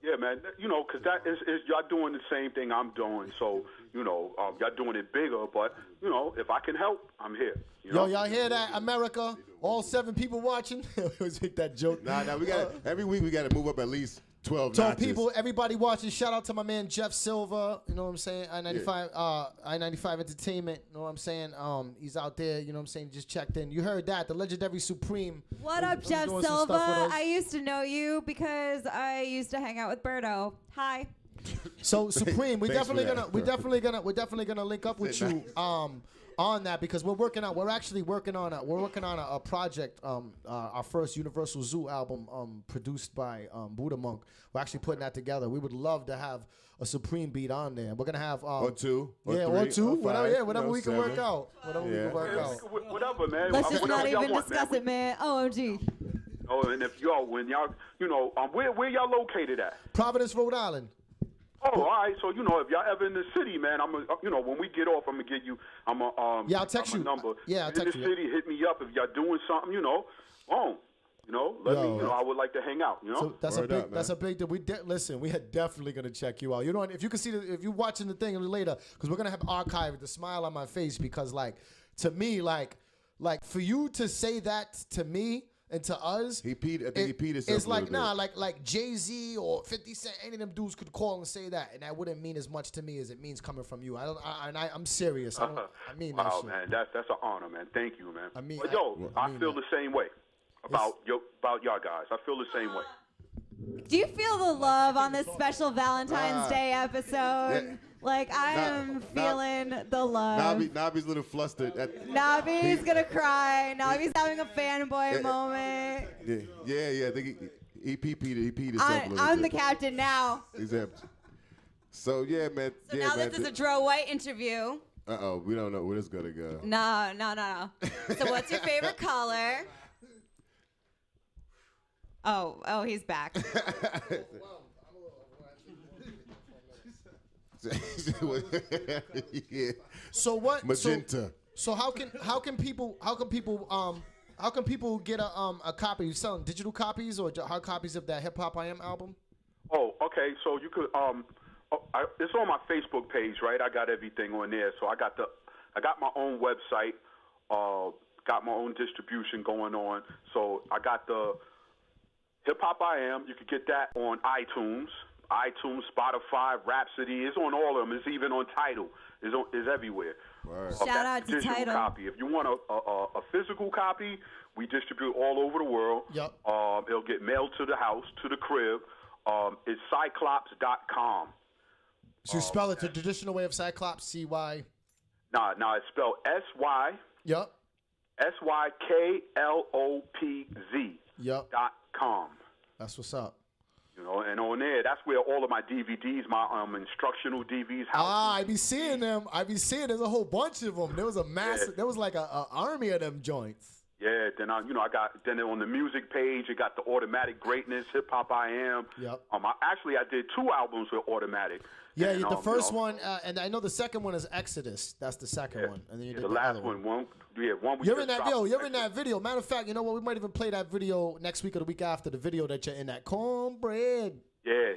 Yeah, man. Because that is y'all doing the same thing I'm doing. So y'all doing it bigger. But if I can help, I'm here. Yo, y'all hear that, America? All 7 people watching. I always make that joke. Nah, we got every week we got to move up at least 12 so notches. People, everybody watching, shout out to my man Jeff Silva. You know what I'm saying? I-95 Entertainment. You know what I'm saying? He's out there. You know what I'm saying? Just checked in. You heard that? The legendary Supreme. What up, Jeff Silva? I used to know you because I used to hang out with Birdo. Hi. So Supreme, we're definitely gonna link up with you. On that because we're actually working on a project, our first Universal Zoo album, produced by Buddha Monk. We're actually putting that together. We would love to have a Supreme beat on there. We're gonna have or 2, or 3, or 2, or 5, whatever we can 7. work out. Whatever, man. Let's just not even discuss it, man. OMG. Oh, and if when y'all, where y'all located at? Providence, Rhode Island. Oh, all right. So if y'all ever in the city, man, I'm when we get off, I'm gonna give you, I'll text you number. Yeah, I'll text you. In the city, hit me up if y'all doing something. You know, let me. Yo. You know, I would like to hang out. You know, So that's Word a big. up, That's a big. Listen, we are definitely gonna check you out. You know, if you can see, if you're watching the thing later, because we're gonna have archive the smile on my face because, like, to me, like for you to say that to me and to us, I think he peed himself. it's like like Jay-Z or 50 Cent, any of them dudes could call and say that, and that wouldn't mean as much to me as it means coming from you. I'm serious. I mean that wow, shit. man, that's an honor, man. Thank you, man. I mean, but I feel the same way about y'all guys. I feel the same way. Do you feel the love on this special Valentine's Day episode? Yeah. Like, I am feeling the love. Nabi's a little flustered. Nabi's gonna cry. Nabi's having a fanboy moment. Yeah. I think he peed himself a little I'm the bit. captain now. Exactly. So, yeah, man. So yeah, now man. this is a Dro White interview. Uh-oh, we don't know where this is going to go. No. So what's your favorite color? Oh, he's back. Yeah. So what? Magenta. So how can people get a copy? You selling digital copies or hard copies of that Hip Hop I Am album? Oh, okay. So you could it's on my Facebook page, right? I got everything on there. So I got my own website, got my own distribution going on. So I got the Hip Hop I Am. You could get that on iTunes, Spotify, Rhapsody. It's on all of them. It's even on Tidal. It's everywhere. Right. Shout out to digital Tidal. copy. If you want a physical copy, we distribute all over the world. Yep. It'll get mailed to the house, to the crib. It's cyclops.com. So you spell it the traditional way of Cyclops, C-Y. Nah, it's spelled S-Y. Yep. SYKLOPZ. Yep. .com. That's what's up. You know, and on there, that's where all of my DVDs, my instructional DVDs. I be seeing them. There's a whole bunch of them. There was a massive. There was like a army of them joints. Yeah, then I got on the music page, it got the Automatic Greatness, Hip Hop I Am. Yep. I did 2 albums with Automatic. Yeah, and, the first one, and I know the second one is Exodus. That's the second one, and then you did the the last other one. one. One. You're in that video. You're in that video. Matter of fact, you know what? We might even play that video next week or the week after the video that you're in. That cornbread. Yeah,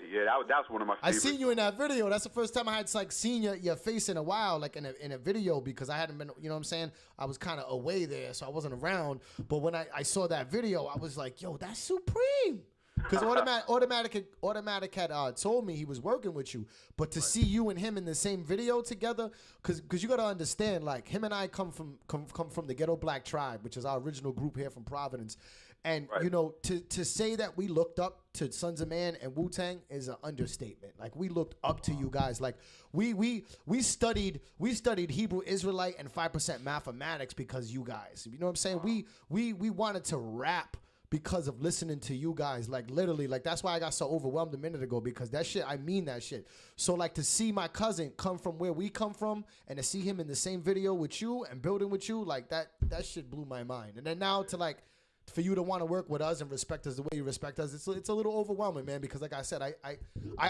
that's one of my favorites. I seen you in that video. That's the first time I had like seen your face in a while, like in a video, because I hadn't been, you know what I'm saying? I was kind of away there, so I wasn't around. But when I saw that video, I was like, yo, that's Supreme. Because Automatic had told me he was working with you, but to see you and him in the same video together, because you got to understand, like, him and I come from the Ghetto Black Tribe, which is our original group here from Providence. And, you know, to say that we looked up to Sunz of Man and Wu-Tang is an understatement. Like, we looked up to you guys. Like, we studied Hebrew Israelite and 5% mathematics because you guys. You know what I'm saying? We wanted to rap because of listening to you guys. Like, literally, like, that's why I got so overwhelmed a minute ago, because that shit, I mean that shit. So, like, to see my cousin come from where we come from and to see him in the same video with you and building with you, like, that shit blew my mind. And then now to, like, for you to want to work with us and respect us the way you respect us, it's a little overwhelming, man, because like I said, I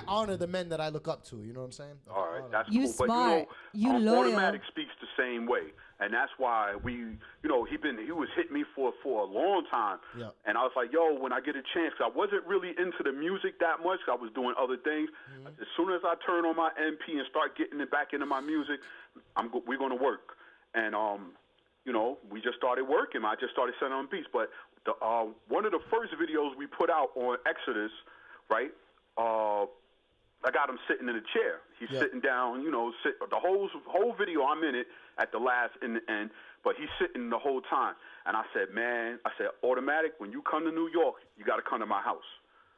honor the men that I look up to. You know what I'm saying? All right, that's you cool. Smart. But you loyal. Automatic speaks the same way, and that's why he was hitting me for a long time. Yeah. And I was like, yo, when I get a chance, 'cause I wasn't really into the music that much. 'Cause I was doing other things. As soon as I turn on my MP and start getting it back into my music, we're gonna work. And you know, we just started working. I just started sending on beats, but one of the first videos we put out on Exodus, right? I got him sitting in a chair. He's sitting down, you know, the whole video. I'm in it at the last in the end, but he's sitting the whole time. And I said, Automatic, when you come to New York, you got to come to my house.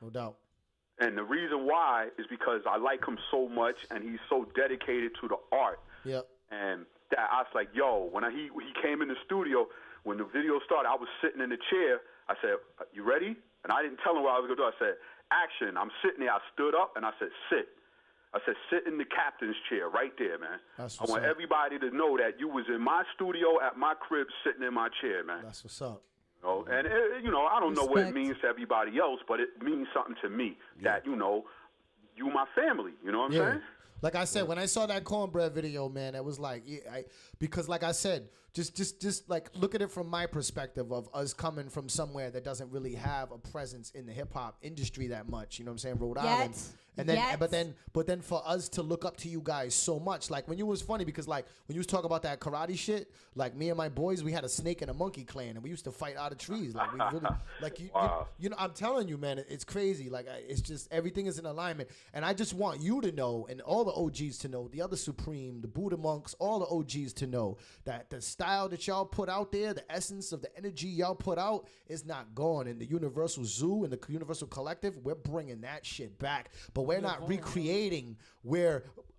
No doubt. And the reason why is because I like him so much, and he's so dedicated to the art. Yep. And that I was like, yo, when he came in the studio, when the video started, I was sitting in the chair. I said, you ready? And I didn't tell him what I was going to do. I said, action. I'm sitting there. I stood up, and I said, sit. I said, sit in the captain's chair right there, man. I want everybody to know that you was in my studio at my crib sitting in my chair, man. That's what's up. You know, and, you know, I don't know what it means to everybody else, but it means something to me that, you know, you my family. You know what I'm saying? Like I said, when I saw that cornbread video, man, it was like, because like I said, just like look at it from my perspective of us coming from somewhere that doesn't really have a presence in the hip hop industry that much. You know what I'm saying? Rhode Island. And then, but then for us to look up to you guys so much, like when you was funny because like when you was talking about that karate shit, like me and my boys, we had a snake and a monkey clan, and we used to fight out of trees. Like we really, like you know, I'm telling you, man, it's crazy. Like it's just everything is in alignment, and I just want you to know, and all the OGs to know, the other Supreme, the Buddha monks, all the OGs to know that the style that y'all put out there, the essence of the energy y'all put out, is not gone. In the Universal Zoo and the Universal Collective, we're bringing that shit back, but we're not recreating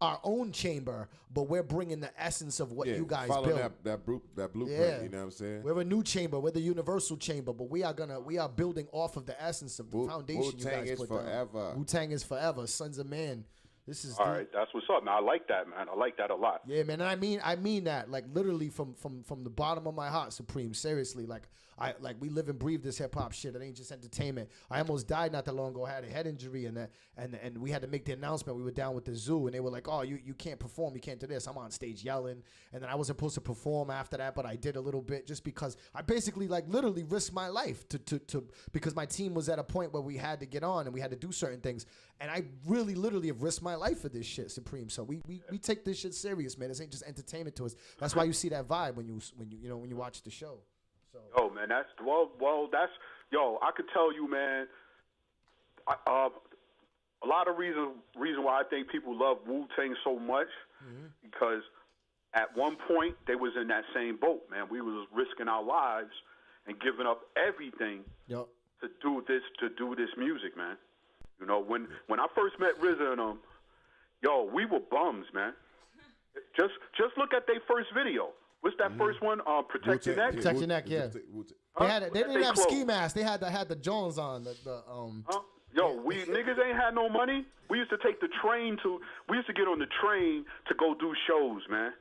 our own chamber, but we're bringing the essence of what you guys built. That blueprint, you know what I'm saying? We're a new chamber, we're the Universal Chamber, but we are building off of the essence of the foundation you guys put down. Wu-Tang is forever. Sons of Man. This is all right. That's what's up, man. I like that, man. I like that a lot. Yeah, man. And I mean that, like literally from the bottom of my heart, Supreme. Seriously, like we live and breathe this hip hop shit. It ain't just entertainment. I almost died not that long ago. I had a head injury, and we had to make the announcement. We were down with the zoo, and they were like, "Oh, you can't perform. You can't do this." I'm on stage yelling, and then I wasn't supposed to perform after that, but I did a little bit just because I basically like literally risked my life to because my team was at a point where we had to get on and we had to do certain things, and I really literally have risked my life for this shit, Supreme. So we take this shit serious, man. This ain't just entertainment to us. That's why you see that vibe when you watch the show. So. Yo, man, that's I could tell you, man. A lot of reason why I think people love Wu-Tang so much, because at one point they was in that same boat, man. We was risking our lives and giving up everything to do this music, man. You know, when I first met RZA and them, we were bums, man. Just look at their first video. What's that first one? Protect Your Neck. Protect Your Neck, yeah. They didn't have ski masks. They had the Jones on. We niggas ain't had no money. We used to take the train we used to get on the train to go do shows, man.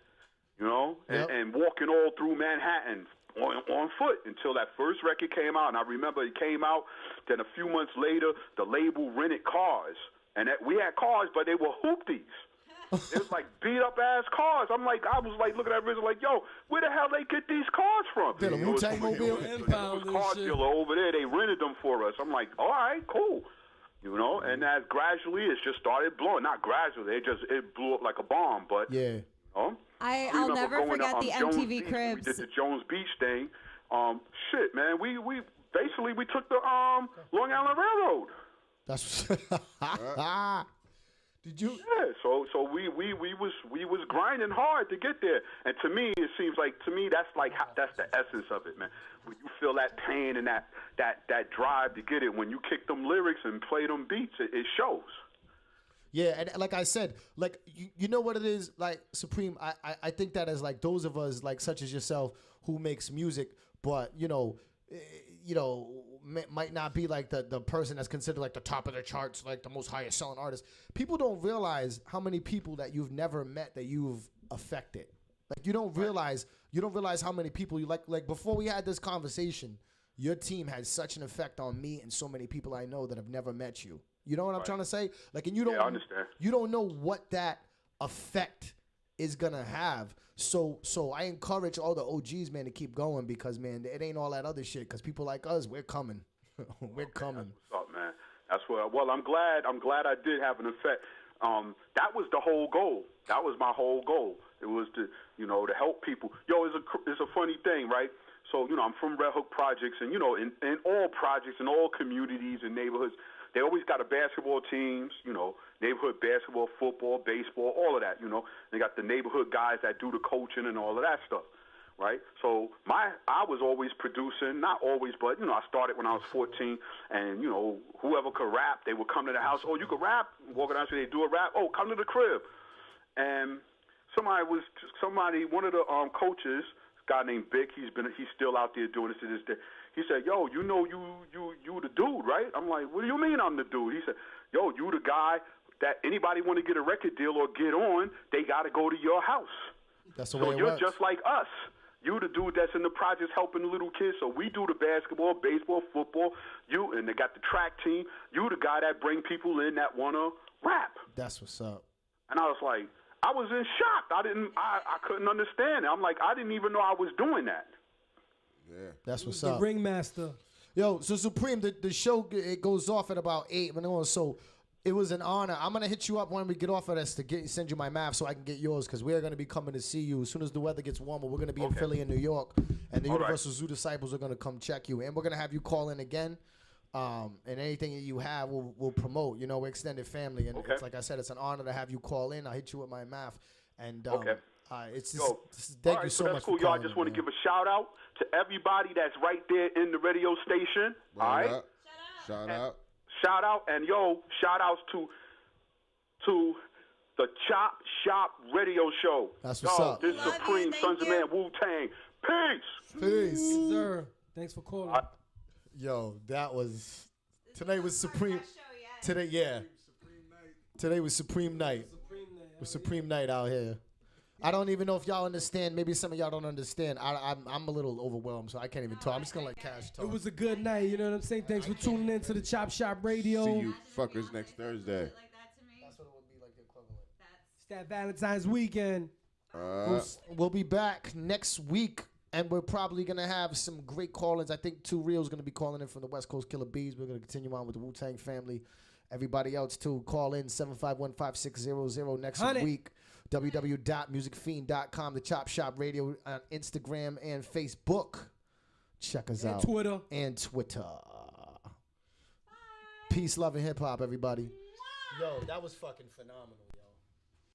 You know, and walking all through Manhattan on foot until that first record came out. And I remember it came out. Then a few months later, the label rented cars, and we had cars, but they were hoopties. It was like beat up ass cars. I was like looking at RZA like, yo, where the hell they get these cars from? The Wu-Tang Mobile. Car dealer over there. They rented them for us. I'm like, all right, cool. You know, and as gradually it just started blowing. Not gradually, it blew up like a bomb. But yeah, I'll never forget the MTV Cribs. We did the Jones Beach thing. Shit, man, we basically took the Long Island Railroad. That's Did you? Yeah, so we was grinding hard to get there, and to me it seems like that's the essence of it, man. When you feel that pain and that drive to get it, when you kick them lyrics and play them beats, it shows. Yeah, and like I said, like you know what it is, like Supreme. I think that as like those of us like such as yourself who makes music, but might not be like the person that's considered like the top of the charts, like the most highest selling artist. People don't realize how many people that you've never met that you've affected. Like you don't realize how many people you like before we had this conversation, your team had such an effect on me and so many people I know that have never met you. You know what I'm trying to say? Like, and you don't I understand. You don't know what that effect is gonna have. So I encourage all the OGs, man, to keep going because, man, it ain't all that other shit. Because people like us, we're coming. We're coming. That's what's up, man. That's what. Well, I'm glad I did have an effect. That was the whole goal. That was my whole goal. It was to help people. Yo, it's a funny thing, right? So, I'm from Red Hook Projects, and, in all projects, in all communities and neighborhoods, they always got a basketball teams, neighborhood basketball, football, baseball, all of that, They got the neighborhood guys that do the coaching and all of that stuff, right? So I was always producing, not always, but, I started when I was 14, and, whoever could rap, they would come to the house. Oh, you could rap? Walking down the street, they do a rap. Oh, come to the crib. And one of the coaches, a guy named Vic, he's still out there doing this to this day. He said, yo, you the dude, right? I'm like, what do you mean I'm the dude? He said, yo, you the guy that anybody want to get a record deal or get on, they got to go to your house. That's the way it you're works. just like us. You the dude that's in the projects helping the little kids. So we do the basketball, baseball, football. You, and they got the track team. You the guy that bring people in that want to rap. That's what's up. And I was like, I was in shock. I couldn't understand it. I'm like, I didn't even know I was doing that. Yeah. That's what's The up. ringmaster. Yo, so Supreme, the show, it goes off at about 8. So it was an honor. I'm going to hit you up when we get off of this to send you my math so I can get yours, because we're going to be coming to see you. As soon as the weather gets warmer, we're going to be in Philly and New York, and the Universal Zoo Disciples are going to come check you. And we're going to have you call in again, and anything that you have, we'll promote. You know, we're extended family, and it's like I said, it's an honor to have you call in. I'll hit you with my math. And it's just, thank you so much. That's cool, y'all. I just want to give a shout out to everybody that's right there in the radio station. All right, shout out. Shout out, and shout outs to the Chop Shop Radio Show. That's what's up. This is Supreme, Sunz of Man, Wu-Tang. Peace. Peace. Yes, sir. Thanks for calling. Yo, that was today was Supreme. Today, yeah. Today was Supreme Night. It was Supreme Night out here. I don't even know if y'all understand. Maybe some of y'all don't understand. I'm a little overwhelmed, so I can't even talk. I'm just gonna let Cash talk. It was a good night. You know what I'm saying? Thanks for tuning in to the Chop Shop Radio. See you fuckers next Thursday. That's what it would be like the equivalent. It's that Valentine's weekend. We'll be back next week, and we're probably gonna have some great call-ins. I think 2 Real's gonna be calling in from the West Coast Killer Bees. We're gonna continue on with the Wu-Tang family. Everybody else too, call in 751-5600 next week. www.musicfiend.com, the Chop Shop Radio on Instagram and Facebook. Check us out. Twitter. And Twitter. Peace, love, and hip hop, everybody. Yo, that was fucking phenomenal, yo.